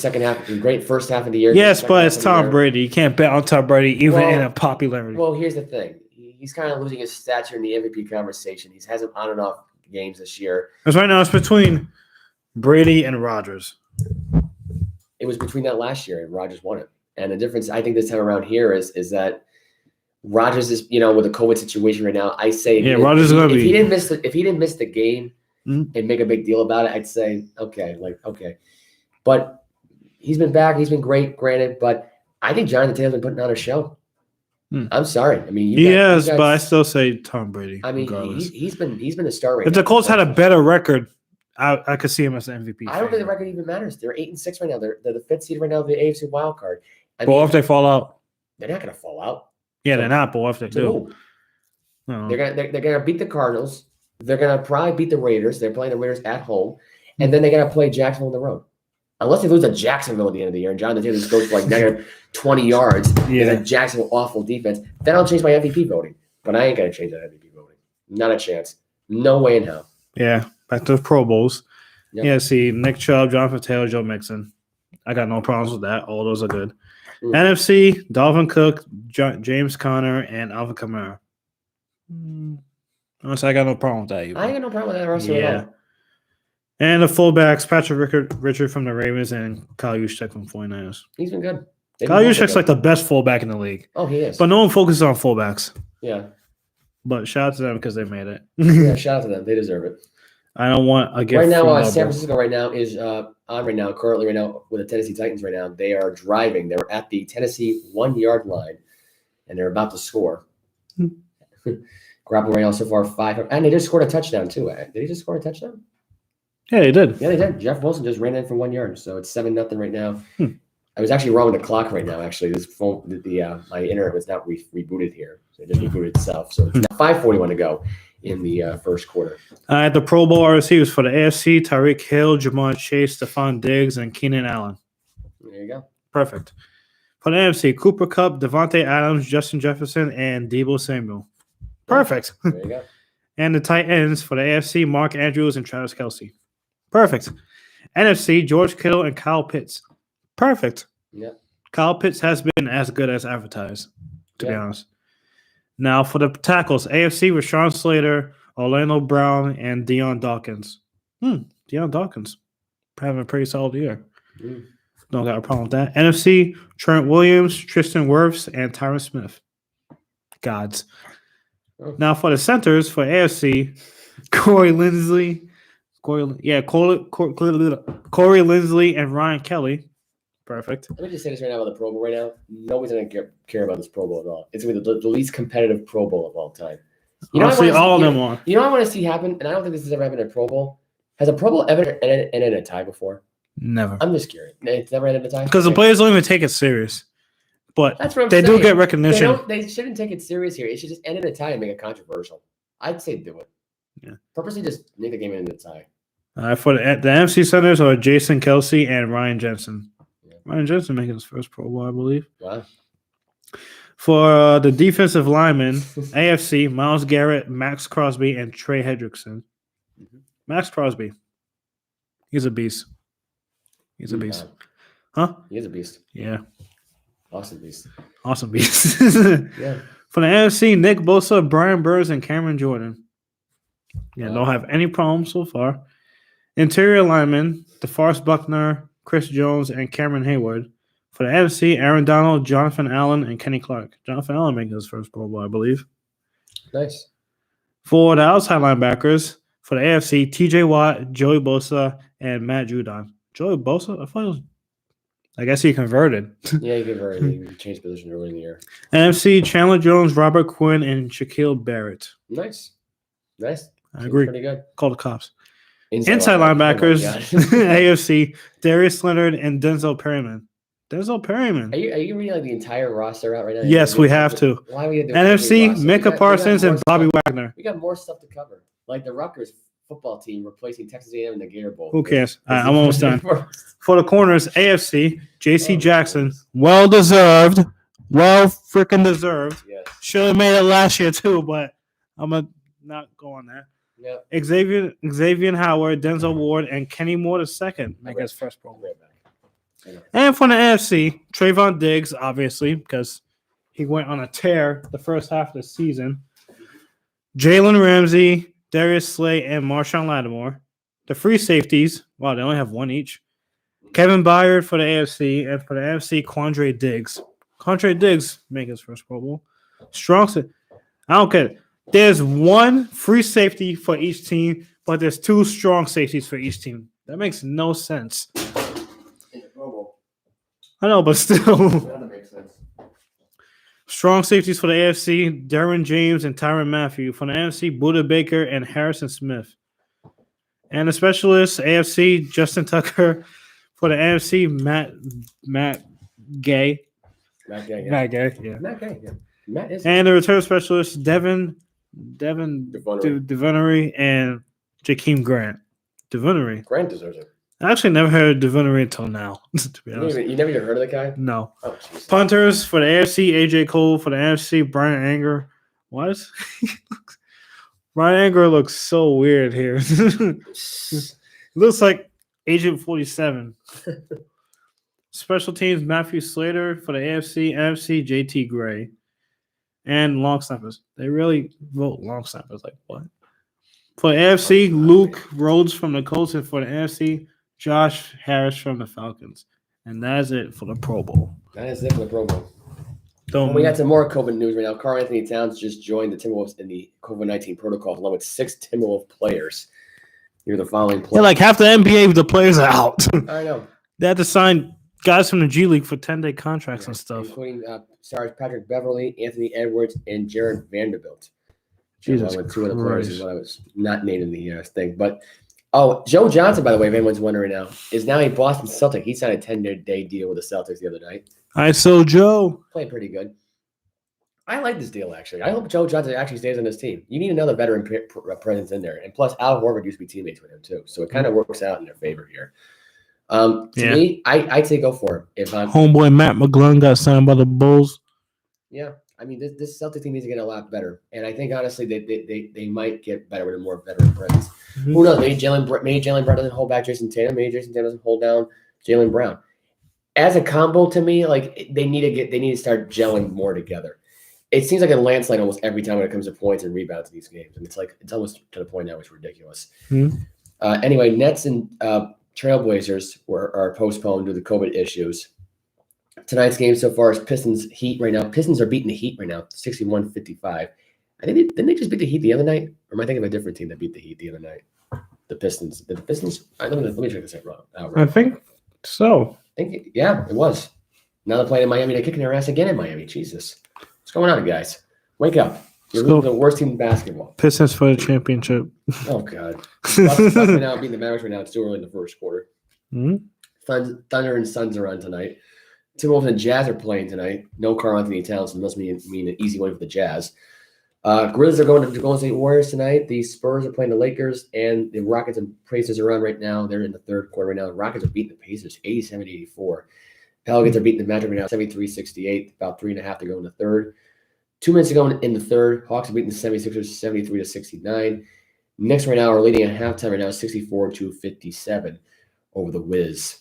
great first half of the year. Yes, but it's Tom Brady. You can't bet on Tom Brady even in a popularity. Well, here's the thing. He's kind of losing his stature in the MVP conversation. He's had some on and off games this year. Because right now it's between Brady and Rodgers. It was between that last year, and Rodgers won it. And the difference, I think, this time around here is that Rodgers is, with the COVID situation right now. I say, Rodgers is going to be. If he didn't miss the game and make a big deal about it, I'd say okay. But he's been back. He's been great, granted. But I think Jonathan Taylor's been putting on a show. I'm sorry. I mean, but I still say Tom Brady. I mean, he's been a star right now. If the Colts had a better record, I could see him as an MVP. I don't think the record even matters. They're 8-6 right now. They're the 5th seed right now of the AFC wild card. What if they fall out? They're not going to fall out. Yeah, they're not. But what if they do? No. They're gonna beat the Cardinals. They're gonna probably beat the Raiders. They're playing the Raiders at home, and then they're gonna play Jacksonville on the road. Unless they lose to Jacksonville at the end of the year, and Jonathan Taylor just goes for like negative 20 yards in a Jacksonville awful defense, then I'll change my MVP voting. But I ain't gonna change that MVP voting. Not a chance. No way in hell. Yeah, back to the Pro Bowls. Yep. Yeah, see, Nick Chubb, Jonathan Taylor, Joe Mixon. I got no problems with that. All those are good. NFC, Dalvin Cook, James Conner, and Alvin Kamara. Honestly, I got no problem with that either. I ain't got no problem with that roster at all. And the fullbacks, Patrick Richard from the Ravens and Kyle Juszczyk from 49ers. He's been good. Kyle Juszczyk's like the best fullback in the league. Oh, he is. But no one focuses on fullbacks. Yeah. But shout out to them because they made it. Yeah, shout out to them. They deserve it. I don't want a gift. Right now, San Francisco is currently with the Tennessee Titans right now. They are driving. They're at the Tennessee 1-yard line, and they're about to score. Garoppolo right now so far 5. And they just scored a touchdown, too. Did he just score a touchdoon? Yeah, they did. Yeah, they did. Jeff Wilson just ran in for 1 yard, so it's 7-0 right now. I was actually wrong with the clock right now, actually. This phone, my internet was not rebooted here. So it just rebooted itself. So it's now 5:41 to go in the first quarter. At the Pro Bowl receivers for the AFC, Tyreek Hill, Jamar Chase, Stephon Diggs, and Keenan Allen. There you go. Perfect. For the NFC, Cooper Kupp, Devontae Adams, Justin Jefferson, and Deebo Samuel. Perfect. There you go. And the tight ends for the AFC, Mark Andrews and Travis Kelce. Perfect. NFC, George Kittle and Kyle Pitts. Perfect. Yeah. Kyle Pitts has been as good as advertised, to be honest. Now, for the tackles, AFC, Rashawn Slater, Orlando Brown, and Deion Dawkins. Deion Dawkins. Having a pretty solid year. Don't got a problem with that. NFC, Trent Williams, Tristan Wirfs, and Tyron Smith. Gods. Now, for the centers, for AFC, Corey Linsley, and Ryan Kelly. Perfect. Let me just say this right now about the Pro Bowl right now. Nobody's going to care about this Pro Bowl at all. It's going to be the least competitive Pro Bowl of all time. Honestly, all of them are. You know what I want to see happen? And I don't think this has ever happened in a Pro Bowl. Has a Pro Bowl ever ended in a tie before? Never. I'm just curious. It's never ended in a tie? Because the players don't even take it serious. But that's what I'm they saying. do get recognition. They shouldn't take it serious here. It should just end in a tie and make it controversial. I'd say do it. Yeah. Purposely just make the game end in a tie. For the NFC centers are Jason Kelce and Ryan Jensen. Yeah. Ryan Jensen making his first Pro Bowl, I believe. Wow. For the defensive linemen, AFC, Myles Garrett, Max Crosby, and Trey Hendrickson. Mm-hmm. Max Crosby. He's a beast. He's a beast. Huh? He is a beast. Yeah. Awesome beast. Awesome beast. Yeah. For the NFC, Nick Bosa, Brian Burns, and Cameron Jordan. Yeah, don't have any problems so far. Interior linemen, DeForest Buckner, Chris Jones, and Cameron Hayward. For the NFC, Aaron Donald, Jonathan Allen, and Kenny Clark. Jonathan Allen making his first Pro Bowl, I believe. Nice. For the outside linebackers, for the AFC, TJ Watt, Joey Bosa, and Matt Judon. Joey Bosa? I guess he converted. Yeah, he converted. He changed position early in the year. NFC, Chandler Jones, Robert Quinn, and Shaquille Barrett. Nice. I agree. Pretty good. Call the cops. Inside linebackers, AFC, Darius Leonard, and Denzel Perryman. Are you reading like the entire roster out right now? Yes, we have to. Why are we doing NFC, Micah Parsons, and Bobby Wagner. We got more stuff to cover. Like the Rutgers football team replacing Texas A&M in the Gator Bowl. Who cares? I'm almost done. For the corners, AFC, J.C. Jackson, well deserved. Well freaking deserved. Yes. Should have made it last year too, but I'm going to not go on that. Yep. Xavier Howard, Denzel Ward, and Kenny Moore II make his first Pro Bowl. And for the AFC, Trayvon Diggs, obviously, because he went on a tear the first half of the season. Jalen Ramsey, Darius Slay, and Marshawn Lattimore. The free safeties, wow, they only have one each. Kevin Byard for the AFC, and for the NFC, Quandre Diggs. Quandre Diggs make his first Pro Bowl. I don't care. There's one free safety for each team, but there's two strong safeties for each team. That makes no sense. I know, but still. That makes sense. Strong safeties for the AFC, Derwin James and Tyrann Mathieu. For the NFC, Budda Baker and Harrison Smith. And the specialists, AFC, Justin Tucker. For the NFC, Matt Gay. Matt Gay, yeah. Matt Gay, yeah. Matt Gay, yeah. And the return specialists, Devin Devonery and Jakeem Grant. Devonery. Grant deserves it. I actually never heard of Devonery until now, to be honest. You never even heard of the guy? No. Oh, geez. Punters for the AFC, AJ Cole. For the NFC, Brian Anger. What? Brian Anger looks so weird here. It looks like Agent 47. Special teams, Matthew Slater. For the AFC, NFC, JT Gray. And long snappers. They really vote long snappers. Like, what? For the AFC, Luke Rhodes from the Colts. And for the NFC, Josh Harris from the Falcons. And that is it for the Pro Bowl. That is it for the Pro Bowl. We got some more COVID news right now. Karl Anthony Towns just joined the Timberwolves in the COVID-19 protocol along with 6 Timberwolves players. Here are the following players. Yeah, like half the NBA, the players are out. I know. They had to sign guys from the G League for 10-day contracts and stuff. Including stars Patrick Beverly, Anthony Edwards, and Jared Vanderbilt. Jesus with 2 other players is what I was not named in the thing. But, Joe Johnson, by the way, if anyone's wondering now, is now a Boston Celtic. He signed a 10-day deal with the Celtics the other night. Joe. Playing pretty good. I like this deal, actually. I hope Joe Johnson actually stays on this team. You need another veteran presence in there. And plus, Al Horford used to be teammates with him, too. So it kind of works out in their favor here. To me, I'd say go for it. If I'm homeboy Matt McGlunn got signed by the Bulls. Yeah. I mean, this Celtic team needs to get a lot better. And I think, honestly, they might get better with a more veteran presence. Mm-hmm. Who knows? Maybe Jalen Brown doesn't hold back Jason Tatum. Maybe Jason Tatum doesn't hold down Jalen Brown. As a combo, to me, like they need to start gelling more together. It seems like a landslide almost every time when it comes to points and rebounds in these games. And it's almost to the point now it's ridiculous. Mm-hmm. Anyway, Nets and Trailblazers are postponed due to COVID issues. Tonight's game so far is Pistons Heat right now. Pistons are beating the Heat right now, 61-55. I think didn't they just beat the Heat the other night? Or am I thinking of a different team that beat the Heat the other night? The Pistons. Let me check this out. I think so. Yeah, it was. Now they're playing in Miami. They're kicking their ass again in Miami. Jesus. What's going on, guys? Wake up. You're the worst team in basketball. Pistons for the championship. Oh, God. Bucks right now beating the Mavericks right now. It's still early in the first quarter. Mm-hmm. Thunder and Suns are on tonight. Timberwolves and Jazz are playing tonight. No Karl Anthony Towns, so it must mean an easy win for the Jazz. Grizzlies are going to Golden State Warriors tonight. The Spurs are playing the Lakers, and the Rockets and Pacers are on right now. They're in the third quarter right now. The Rockets are beating the Pacers 87-84. Pelicans are beating the Magic right now 73-68. About 3.5 to go in the third. 2 minutes to go in the third. Hawks are beating the 76ers 73-69. Knicks right now are leading at halftime right now 64-57 over the Wiz.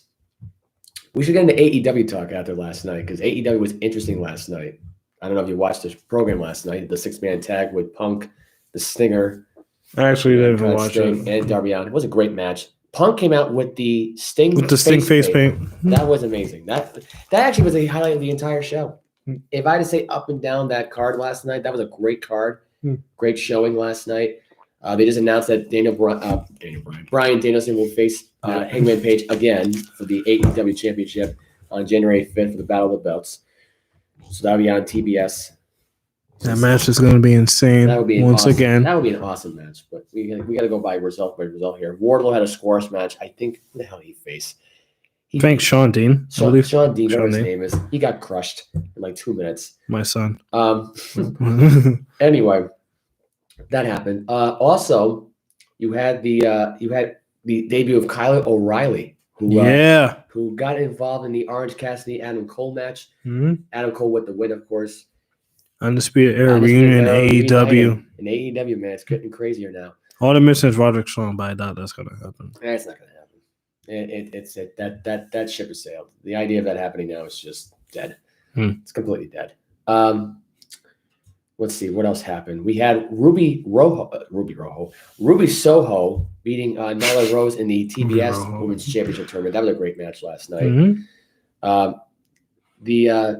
We should get into AEW talk after last night because AEW was interesting last night. I don't know if you watched this program last night, the 6-man tag with Punk, the Stinger. I actually didn't watch it. And Darby Allin. It was a great match. Punk came out with the Sting face paint. That was amazing. That actually was a highlight of the entire show. If I had to say up and down that card last night, that was a great card. Great showing last night. They just announced that Bryan Danielson will face Hangman Page again for the AEW Championship on January 5th for the Battle of the Belts. So that'll be on TBS. That match is going to be insane. That would be once again. That would be an awesome match. But we got to go by result here. Wardlow had a squash match. I think who the hell did he face? Thanks, Sean Dean. Sean Dean, whatever his name is. He got crushed in like 2 minutes. My son. Anyway, that happened. Also, you had the debut of Kyle O'Reilly, who got involved in the Orange Cassidy Adam Cole match. Mm-hmm. Adam Cole with the win, of course. Undisputed Era reunion in AEW. In AEW, man, it's getting crazier now. All the missing is Roderick Strong, but I doubt that's going to happen. That's not going to happen. That ship has sailed. The idea of that happening now is just dead. It's completely dead. Let's see what else happened. We had Ruby Soho beating Nyla Rose in the TBS Women's Championship tournament. That was a great match last night. Mm-hmm.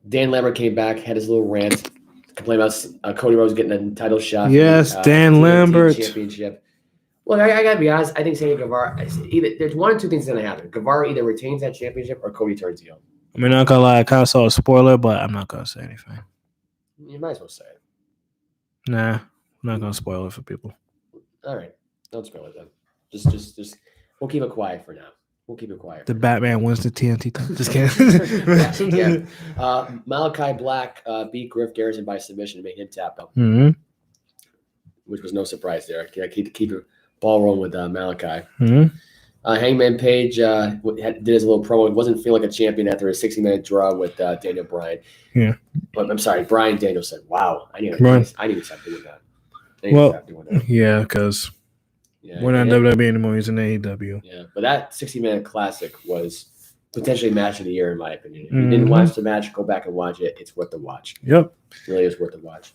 Dan Lambert came back, had his little rant, complained about Cody Rhodes getting a title shot. Yes, Dan Lambert championship. Well, I gotta be honest. I think Sammy Guevara. There's one or two things going to happen. Guevara either retains that championship or Cody turns heel. I mean, not gonna lie, I kind of saw a spoiler, but I'm not gonna say anything. You might as well say it. Nah, I'm not gonna spoil it for people. All right, don't spoil it then. Just we'll keep it quiet for now. The Batman wins the TNT title. Just kidding. Yeah. Malachi Black beat Griff Garrison by submission to make him tap out, which was no surprise there. Keep the ball rolling with Malachi. Hangman Page did his little promo. He wasn't feeling like a champion after a 60-minute draw with Daniel Bryan. Yeah. But I'm sorry, Bryan Danielson. Wow. I need to stop doing that. Yeah, because we're not WWE anymore. He's in AEW. Yeah, but that 60-minute classic was potentially match of the year, in my opinion. If you didn't watch the match, go back and watch it. It's worth the watch. Yep. It really is worth the watch.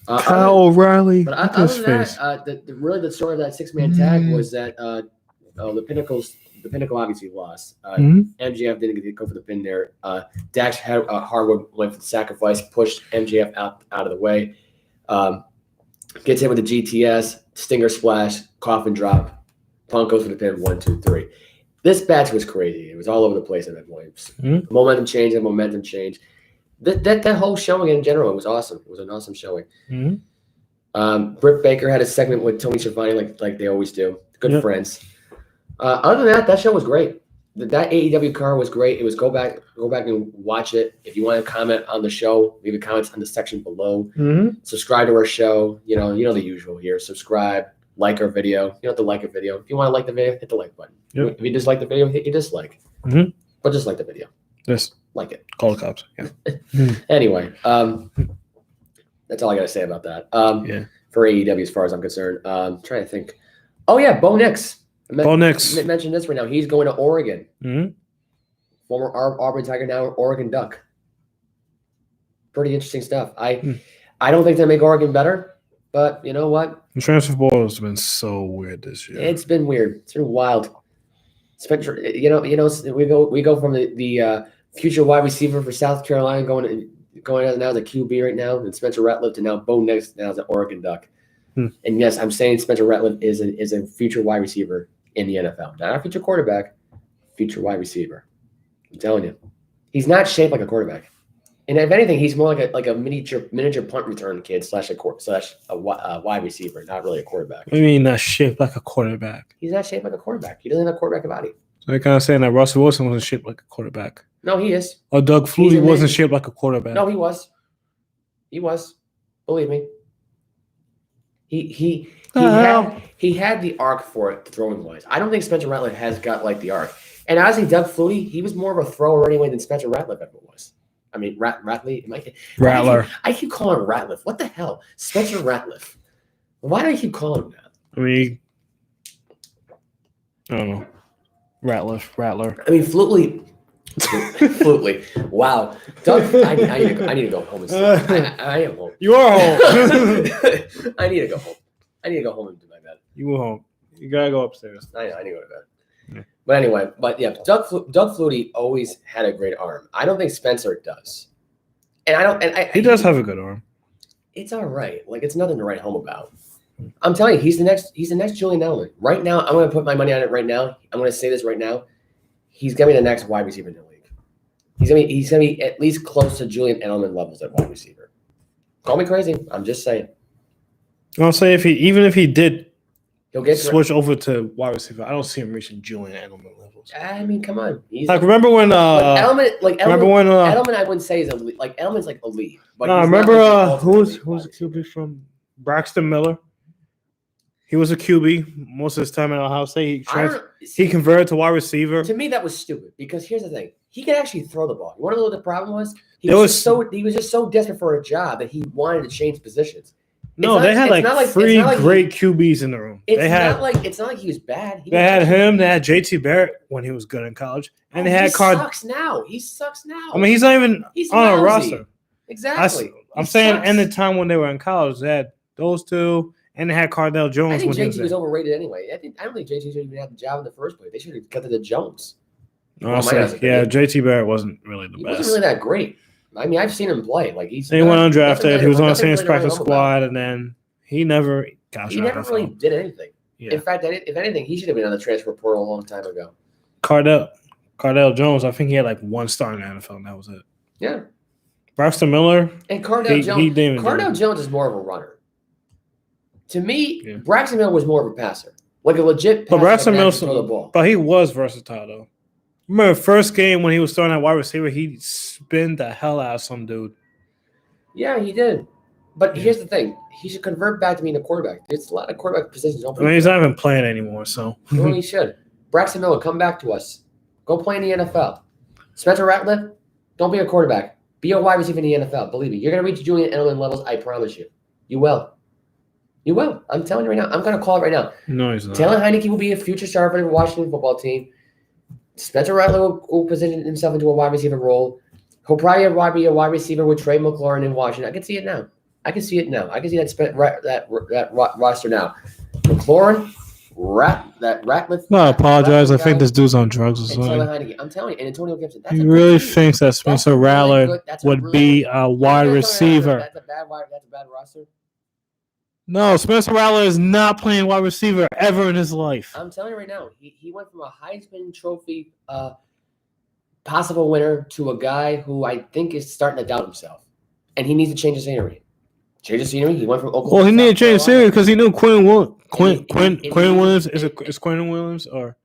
Kyle O'Reilly. But other than that, the story of that 6-man tag was that the Pinnacle obviously lost. MJF didn't go for the pin there. Dax Harwood went for the sacrifice, pushed MJF out of the way. Gets hit with the GTS, Stinger Splash, Coffin Drop. Punk goes for the pin, 1, 2, 3. This match was crazy. It was all over the place at that point. Momentum change. That whole showing in general was awesome. It was an awesome showing. Britt Baker had a segment with Tony Schiavone like they always do. Good friends. Other than that show was great. That AEW card was great. It was go back and watch it. If you want to comment on the show, leave a comment on the section below. Subscribe to our show. You know the usual here. Subscribe, like our video. You don't have to like a video. If you want to like the video, hit the like button. If you dislike the video, hit your dislike. But just like the video. Yes. Like it. Call the cops. Yeah. Anyway, that's all I got to say about that. For AEW, as far as I'm concerned, trying to think. Oh yeah, Bo Nix. Mentioned this right now. He's going to Oregon. Former Auburn Tiger, now Oregon Duck. Pretty interesting stuff. I don't think they make Oregon better, but you know what? The transfer portal has been so weird this year. It's been weird. It's been wild. Spencer, we go from the future wide receiver for South Carolina going out now as a QB right now, and Spencer Rattler to now Bo Nix now as an Oregon Duck. And yes, I'm saying Spencer Rattler is a future wide receiver in the NFL. Not a future quarterback, future wide receiver. I'm telling you. He's not shaped like a quarterback. And if anything, he's more like a miniature punt return kid slash a wide receiver, not really a quarterback. What do you mean not shaped like a quarterback? He's not shaped like a quarterback. He doesn't have a quarterback body. So you're kind of saying that Russell Wilson wasn't shaped like a quarterback. No, he is. Or Doug Flutie wasn't shaped like a quarterback. No, he was. He was. Believe me. He had the arc for it throwing wise. I don't think Spencer Rattler has got like the arc. And honestly, Doug Flutie, he was more of a thrower anyway than Spencer Rattler ever was. I mean, Rattler. I keep calling him Ratliff. What the hell? Spencer Ratliff. Why do I keep calling him that? I mean, I don't know. Rattler. I mean, Flutely. Wow. Doug, I need to go home and sleep. I am home. You are home. I need to go home. I need to go home and do my bed. You were home. You gotta go upstairs. I need to go to bed. Yeah. But anyway, Doug Flutie always had a great arm. I don't think Spencer does. He does have a good arm. It's all right. Like, it's nothing to write home about. I'm telling you, he's the next Julian Edelman. Right now, I'm going to put my money on it right now. I'm going to say this right now. He's going to be the next wide receiver in the league. He's going to be at least close to Julian Edelman levels at wide receiver. Call me crazy. I'm just saying. I'll say even if he did he'll get switch over to wide receiver, I don't see him reaching Julian Edelman levels. I mean, come on. Remember when Edelman I wouldn't say is elite. Like, Edelman's like elite. But remember who was the QB from Braxton Miller? He was a QB most of his time at Ohio State. He converted to wide receiver. To me, that was stupid because here's the thing: he could actually throw the ball. You want to know what the problem was? He was just so desperate for a job that he wanted to change positions. They had like three great QBs in the room. It's not like he was bad. They had him. They had JT Barrett when he was good in college, and they had sucks now. He sucks now. I mean, he's not even on a roster. Exactly. I'm saying, in the time when they were in college, they had those two. And they had Cardell Jones. I think JT was overrated anyway. I don't think JT should even have the job in the first place. They should have cut to the Jones. JT Barrett wasn't really the best. He wasn't really that great. I mean, I've seen him play. Like he went undrafted. He was on the Saints practice squad, and then he never got. He never really did anything. Yeah. In fact, if anything, he should have been on the transfer portal a long time ago. Cardell Jones. I think he had like one star in the NFL, and that was it. Yeah. Braxton Miller and Cardell Jones. Cardell Jones is more of a runner. To me, Braxton Miller was more of a passer, like a legit passer. But Braxton Miller, but he was versatile though. Remember the first game when he was starting at wide receiver, he spun the hell out of some dude. Yeah, he did. But here's the thing: he should convert back to being a quarterback. There's a lot of quarterback positions open. I mean, he's not even playing anymore, so. Well, he should. Braxton Miller, come back to us. Go play in the NFL. Spencer Rattler, don't be a quarterback. Be a wide receiver in the NFL. Believe me, you're going to reach Julian Edelman levels. I promise you. You will. You will. I'm telling you right now. I'm going to call it right now. No, he's not. Taylor Heineke will be a future star for the Washington football team. Spencer Rattler will position himself into a wide receiver role. He'll probably be a wide receiver with Trey McLaurin in Washington. I can see it now. I can see that roster now. McLaurin, Ratliff. No, I apologize. I think this dude's on drugs or something. Taylor Heineke. I'm telling you. And Antonio Gibson. He really thinks that Spencer Rattler would be a wide receiver. That's a bad roster. No, Spencer Rattler is not playing wide receiver ever in his life. I'm telling you right now, he went from a Heisman Trophy possible winner to a guy who I think is starting to doubt himself. And he needs to change the scenery. He went from Oklahoma. Well, he needed to change the scenery because he knew Quinn Williams. Is Quentin Williams or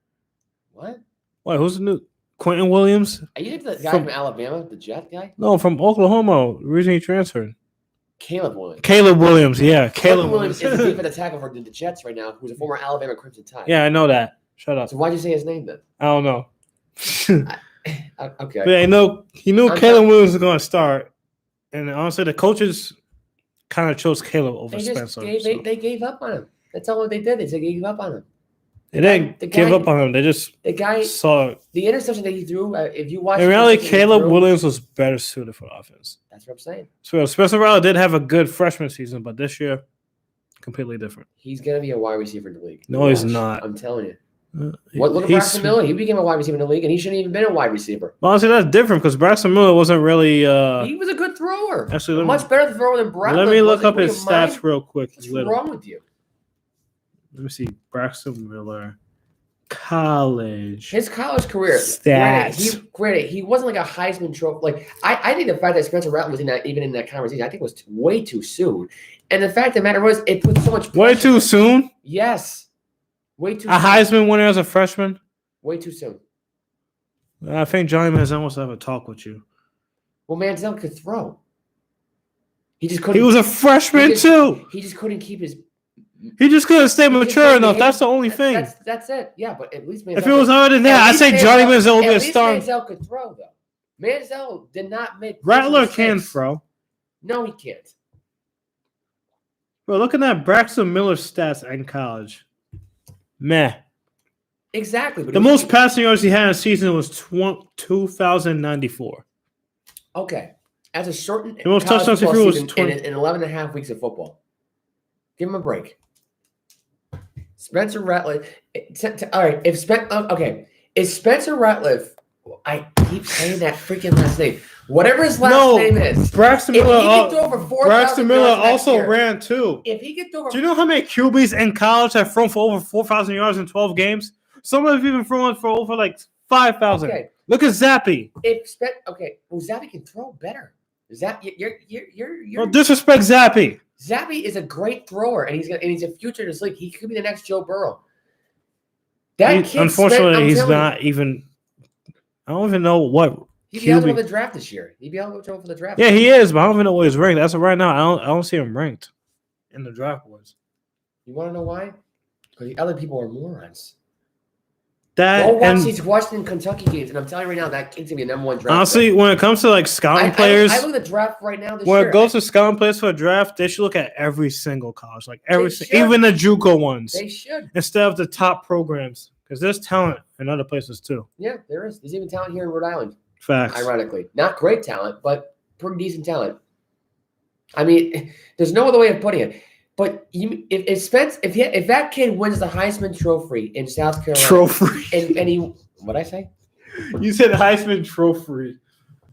what? Wait, who's the new Quentin Williams? Are you the guy from Alabama, the Jet guy? No, from Oklahoma. The reason he transferred. Caleb Williams, yeah. Caleb Williams is the defensive tackle for the Jets right now, who's a former Alabama Crimson Tide. Yeah, I know that. Shut up. So why'd you say his name then? I don't know. Okay. But yeah, he knew Caleb Williams was going to start. And honestly, the coaches kind of chose Caleb over Spencer. They gave up on him. That's all they did. They gave up on him. They didn't give up on him. They just saw it. The interception that he threw, if you watch in reality, Caleb Williams was better suited for offense. That's what I'm saying. So Spencer Rattler did have a good freshman season, but this year, completely different. He's going to be a wide receiver in the league. No, he's not. I'm telling you. Look at Braxton Miller. He became a wide receiver in the league, and he shouldn't even been a wide receiver. Well, honestly, that's different because Braxton Miller wasn't really. He was a good thrower. Actually, much better thrower than Braxton. Let me look up his stats real quick. What's wrong with you? Let me see. Braxton Miller college. His college career. Stats. Granted, he wasn't like a Heisman Trophy. Like I think the fact that Spencer Rattler was even in that conversation, I think was way too soon. And the fact of the matter was, it put so much pressure. Way too soon? Yes. Way too soon. A Heisman winner as a freshman? Way too soon. I think Johnny Manziel wants to have a talk with you. Well, Manziel could throw. He just couldn't. He was a freshman too. He just couldn't keep his. He just couldn't stay mature enough. That's the only thing. That's it. Yeah, but at least Manziel. If it was harder than that, I'd say Johnny Manziel would be a star. Manziel could throw though. Manziel did not make. Rattler can throw. No, he can't. Bro, look at that Braxton Miller stats in college. Meh. Exactly. But the most passing yards he had in a season was 2,094. Okay. As a shortened the most touchdowns he threw was 20 in 11 and a half weeks of football. Give him a break. Spencer Rattler. All right. If Spencer Rattler, I keep saying that freaking last name. Whatever his last name is. Braxton Miller also ran too. If he gets over, do you know how many QBs in college have thrown for over 4,000 yards in 12 games? Some have even thrown for over like 5,000. Okay. Look at Zappy. Well, Zappy can throw better. You're Don't disrespect Zappy. Zappy is a great thrower, and he's a future in this league. He could be the next Joe Burrow. Unfortunately, he's not even. I don't even know what. He'd be eligible for the draft this year. He'd be eligible for the draft. Yeah, he is, but I don't even know what he's ranked. That's right now. I don't see him ranked in the draft boards. You want to know why? Because the other people are morons. Go watch these Washington, Kentucky games, and I'm telling you right now, that kid's gonna be a number one draft. Honestly, when it comes to like scouting players, I look at the draft right now. When it goes to scouting players for a draft, they should look at every single college, like even the JUCO ones. They should instead of the top programs, because there's talent in other places too. Yeah, there is. There's even talent here in Rhode Island. Facts. Ironically, not great talent, but pretty decent talent. I mean, there's no other way of putting it. But if that kid wins the Heisman Trophy in South Carolina, and he, what'd I say? You said Heisman Trophy.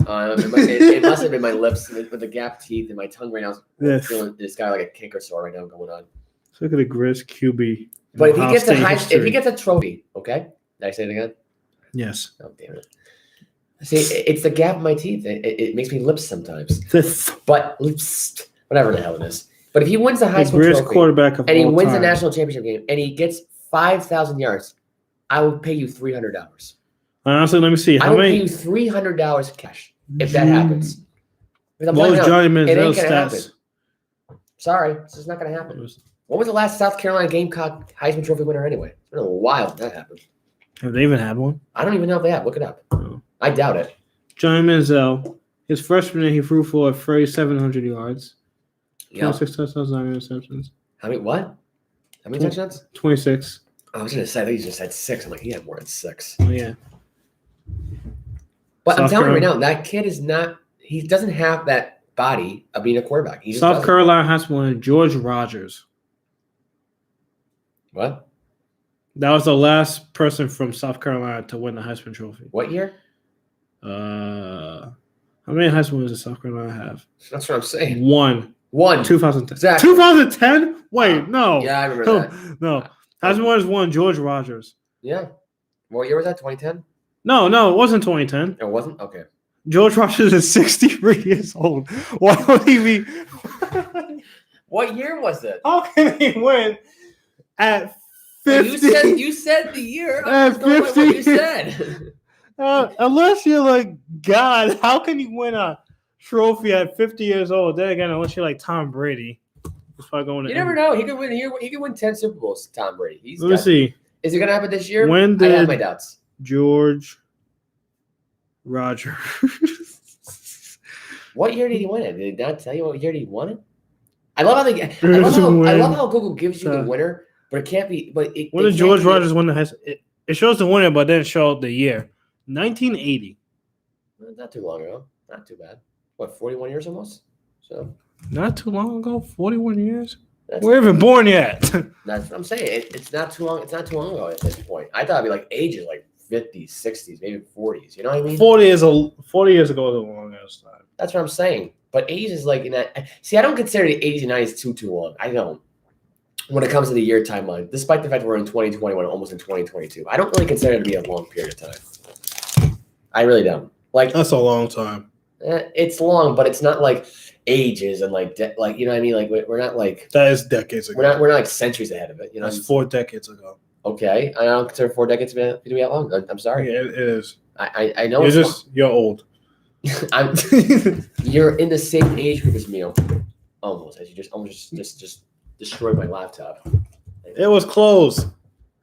It must have been my lips with the gap teeth and my tongue right now. I'm feeling this guy like a canker sore right now going on. Look at the Grizz QB. But if he gets a trophy, okay? Did I say it again? Yes. Oh damn it! See, it's the gap in my teeth. It makes me lips sometimes. But lips, whatever the hell it is. But if he wins the Heisman Trophy quarterback and he wins the national championship game and he gets 5,000 yards, I will pay you $300. Honestly, let me see. I will pay you $300 cash if that happens. What was Johnny Manziel's stats? Sorry, it's just not going to happen. What was the last South Carolina Gamecock Heisman Trophy winner anyway? It's been a while since that happened. Have they even had one? I don't even know if they have. Look it up. Oh. I doubt it. Johnny Manziel, his freshman year, he threw for 3,700 yards. 26 touchdowns, 9 interceptions. How many touchdowns? 26. I was going to say, I think he just had 6. I'm like, he had more than 6. Oh, yeah. But I'm telling you right now, that kid is not – he doesn't have that body of being a quarterback. South Carolina has one, George Rogers. What? That was the last person from South Carolina to win the Heisman Trophy. What year? How many Heisman winners does South Carolina have? That's what I'm saying. One. 2010. Exactly. 2010? Wait, no. Yeah, I remember that. No. Heisman winners won George Rogers. Yeah. What year was that? 2010? No, it wasn't 2010. It wasn't? Okay. George Rogers is 63 years old. Why would he be? What year was it? How can he win at 50? You said the year. At 50? What you said. Unless you're like God, how can you win a trophy at 50 years old? Then again, unless you're like Tom Brady, he's probably going to. You never know. He could win. He could win 10 Super Bowls. Tom Brady. Let me see. Is it going to happen this year? When did I have my doubts. George Rogers? What year did he win it? Did they not tell you what year he won it? I love how Google gives you the winner, but it can't be. But when did George Rogers win the Heisman? It shows the winner, but then show the year. 1980. Not too long ago. Not too bad. What, 41 years almost? So. Not too long ago. 41 years. We're even born yet. That's what I'm saying. It's not too long. It's not too long ago at this point. I thought it'd be like ages, like 50s, 60s, maybe 40s. You know what I mean? 40 years ago is a long ass time. That's what I'm saying. But 80s is like in that. See, I don't consider the 80s and 90s too long. I don't. when it comes to the year timeline, despite the fact that we're in 2021, almost in 2022. I don't really consider it to be a long period of time. I really don't. Like That's a long time. It's long, but it's not like ages and like you know what I mean. Like we're not like That is decades ago. we're not like centuries ahead of it. You know, That's 4 decades ago. Okay, I don't consider 4 decades to be that long. I'm sorry. Yeah, it is. I know you're old. You're in the same age group as me. Almost. As you almost destroyed my laptop. It was closed.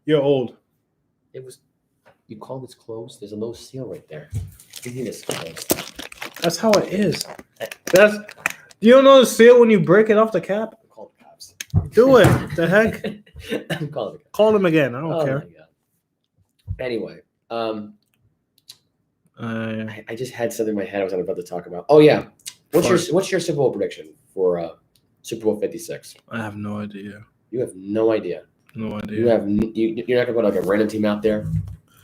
You're old. It was. You call this closed? There's a low seal right there. You need this closed. That's how it is. You don't know the seal when you break it off the cap? Call the cops. Do it. The heck? Call them again. I don't care. Anyway, I just had something in my head I was about to talk about. Oh yeah, what's your Super Bowl prediction for Super Bowl 56? I have no idea. You have no idea. No idea. You're not gonna put like a random team out there.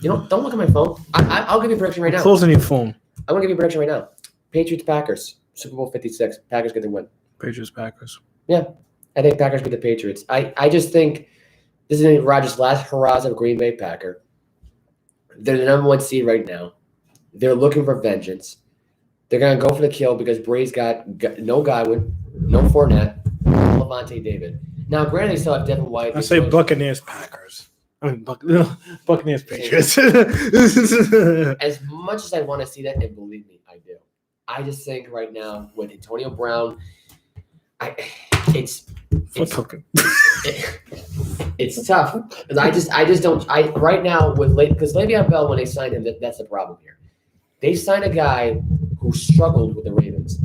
Don't look at my phone. I'll give you a prediction right now. Closing your phone. I'm gonna give you a prediction right now. Patriots Packers Super Bowl 56. Packers get the win. Patriots Packers. Yeah, I think Packers beat the Patriots. I just think this is Rodgers' last hurrah as a Green Bay Packer. They're the number 1 seed right now. They're looking for vengeance. They're going to go for the kill because Brady's got no Godwin, no Fournette, no Levante David. Now, granted, they still have Devin White. I say Buccaneers Packers. I mean, Buccaneers Patriots. As much as I want to see that, and believe me, I do. I just think right now with Antonio Brown, it's tough because I just don't. Right now with because Le'Veon Bell, when they signed him, that's the problem here. They signed a guy who struggled with the Ravens,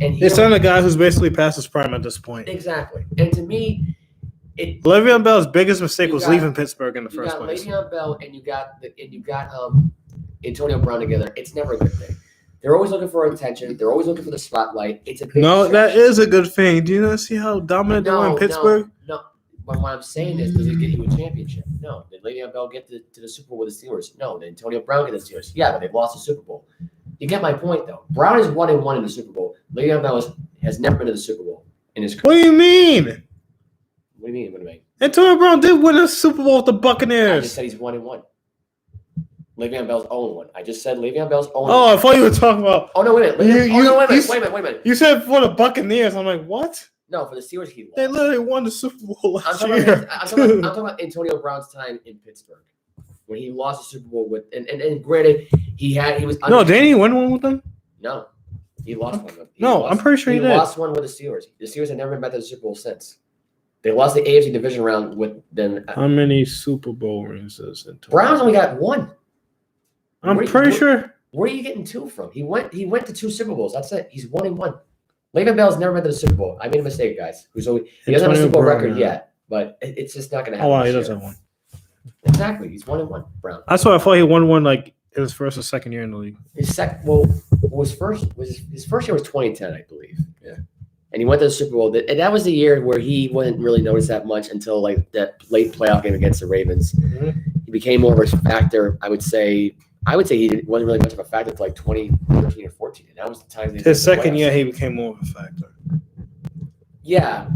and they signed a guy who's basically past his prime at this point. Exactly, and to me, Le'Veon Bell's biggest mistake was leaving Pittsburgh in the first place. You got Le'Veon Bell, and you got Antonio Brown together. It's never a good thing. They're always looking for attention. They're always looking for the spotlight. It's a big that is a good thing. Do you not see how dominant they were in Pittsburgh? No. But what I'm saying is, does it get you a championship? No. Did Le'Veon Bell get to the Super Bowl with the Steelers? No. Did Antonio Brown get the Steelers? Yeah, but they've lost the Super Bowl. You get my point, though. Brown is 1-1 in the Super Bowl. Le'Veon Bell has never been to the Super Bowl in his career. What do you mean? What do you mean? What do you mean? Antonio Brown did win a Super Bowl with the Buccaneers. I just said he's 1-1. Le'Veon Bell's 0-1. I just said Le'Veon Bell's 0-1. Oh, I thought you were talking about. Oh no, wait a minute. Wait a minute. You said for the Buccaneers. I'm like, what? No, for the Steelers, he lost. They literally won the Super Bowl last year. I'm talking about Antonio Brown's time in Pittsburgh when he lost the Super Bowl with. And granted, he was. No, didn't he win one with them? No, he lost one. I'm pretty sure he did. He lost one with the Steelers. The Steelers have never been back to the Super Bowl since. They lost the AFC division round with them. How many Super Bowl rings does Antonio Browns only got one. I'm pretty sure. Where are you getting 2 from? He went to 2 Super Bowls. That's it. He's 1-1. Le'Veon Bell's never been to the Super Bowl. I made a mistake, guys. He doesn't have a Super Bowl record yet, but it's just not going to happen. Oh, wow, he does have one. Exactly. He's 1-1, Brown. That's why I thought he won one like in his first or second year in the league. His first year was 2010, I believe. Yeah. And he went to the Super Bowl. And that was the year where he wasn't really noticed that much until like that late playoff game against the Ravens. Mm-hmm. He became more of a factor, I would say he wasn't really much of a factor until like 2013 or 14. And that was the time. His second year, he became more of a factor. Yeah.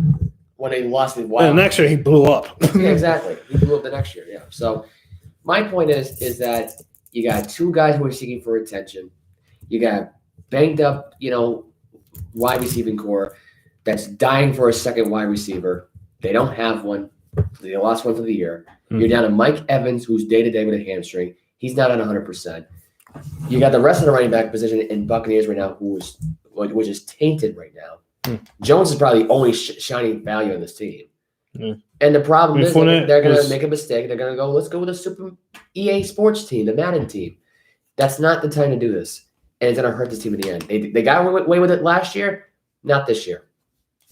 When they lost the wild. The next year, he blew up. Yeah, exactly. He blew up the next year, yeah. So my point is that you got 2 guys who are seeking for attention. You got banged up, wide receiving core that's dying for a second wide receiver. They don't have one. They lost one for the year. Mm-hmm. You're down to Mike Evans, who's day-to-day with a hamstring. He's not at 100%. You got the rest of the running back position in Buccaneers right now, which is tainted right now. Mm. Jones is probably the only shining value on this team. Mm. And the problem is they're going to make a mistake. They're going to go, let's go with a super EA Sports team, the Madden team. That's not the time to do this. And it's going to hurt this team in the end. They got away with it last year, not this year.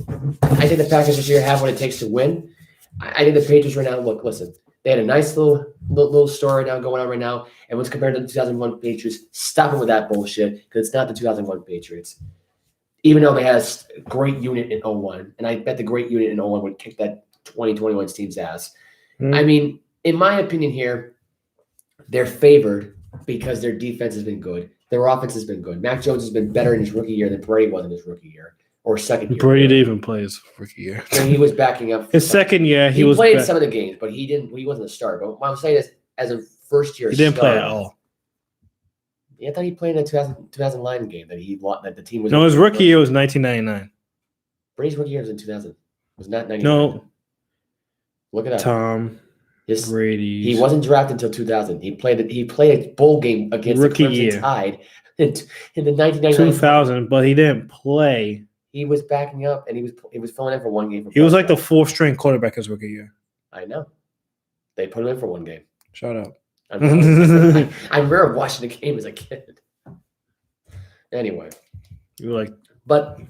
I think the Packers this year have what it takes to win. I think the Patriots right now, listen, they had a nice little story now going on right now. And when it's compared to the 2001 Patriots, stop it with that bullshit because it's not the 2001 Patriots. Even though they had a great unit in 01, and I bet the great unit in 01 would kick that 2021 team's ass. Mm. I mean, in my opinion here, they're favored because their defense has been good. Their offense has been good. Mac Jones has been better in his rookie year than Brady was in his rookie year. or second year. Brady didn't even play his rookie year. And he was backing up. His second year, he was played some of the games, but he didn't. He wasn't a starter. But what I'm saying is, as a first year, he didn't play at all. Yeah, I thought he played in a 2009 game that the team was. No, his rookie year was 1999. Brady's rookie year was in 2000. Was not 99. No. Look it up. Tom Brady. He wasn't drafted until 2000. He played a bowl game against Rookie the Crimson year. Tide in the 1999. 2000, but he didn't play. He was backing up, and he was filling in for one game. He was like the fourth string quarterback his rookie year. I know. They put him in for one game. Shut up. I remember watching the game as a kid. Anyway, You were like, but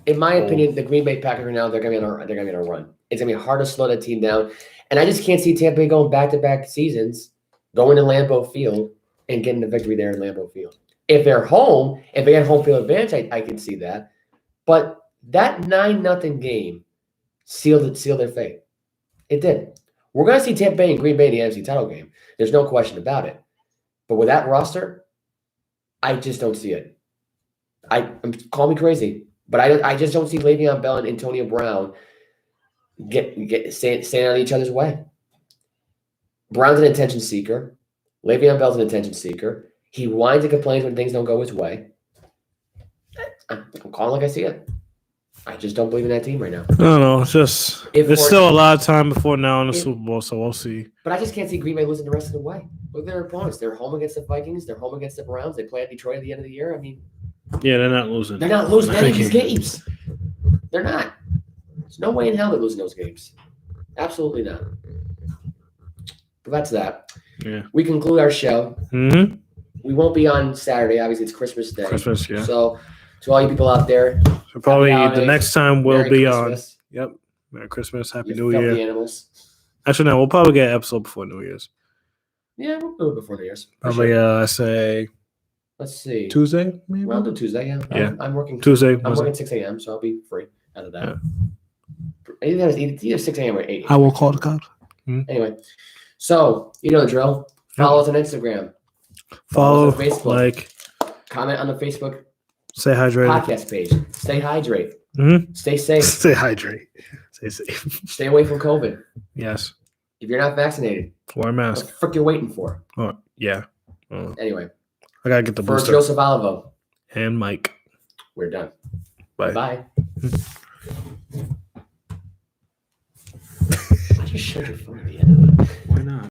in my opinion, the Green Bay Packers now they're gonna be on a run. It's gonna be hard to slow that team down, and I just can't see Tampa Bay going back-to-back seasons, going to Lambeau Field and getting the victory there in Lambeau Field. If they're home, if they had home field advantage, I can see that. But that 9-0 game sealed their fate. It did. We're gonna see Tampa Bay and Green Bay in the NFC title game. There's no question about it. But with that roster, I just don't see it. Call me crazy, but I just don't see Le'Veon Bell and Antonio Brown staying on each other's way. Brown's an attention seeker. Le'Veon Bell's an attention seeker. He whines and complains when things don't go his way. I'm calling like I see it. I just don't believe in that team right now. I don't know. It's just there's still a lot of time before now in the Super Bowl, so we'll see. But I just can't see Green Bay losing the rest of the way. Look at their opponents. They're home against the Vikings. They're home against the Browns. They play at Detroit at the end of the year. I mean, yeah, they're not losing. They're not losing any of these games. They're not. There's no way in hell they're losing those games. Absolutely not. But that's that. Yeah. We conclude our show. Mm-hmm. We won't be on Saturday. Obviously, it's Christmas Day. Christmas, yeah. So, to all you people out there, So probably Happy the next time we'll Merry be Christmas. on. Yep. Merry Christmas. Happy You New filthy Year. animals. Actually, no, we'll probably get an episode before New Year's. Yeah, we'll do it before New Year's. For Probably, sure. I say Let's see. Tuesday, maybe? Well, I'll do Tuesday, yeah. Yeah. I'm working. Tuesday. I'm was working it? 6 a.m., so I'll be free out of that. Either 6 a.m. or 8 a.m. I will call the cops. Anyway, so you know the drill. Follow us on Instagram. Follow, us on Facebook. like, Comment on the Facebook stay hydrated. podcast page. Stay hydrated. Mm-hmm. Stay safe. Stay hydrated. Stay safe. Stay away from COVID. Yes. If you're not vaccinated, Wear a what mask. the frick you're waiting for? Oh, yeah. Anyway, I gotta get the for booster. Joseph Olivo, And Mike. we're done. Bye. Bye. I just showed your phone at the end of it. Why not?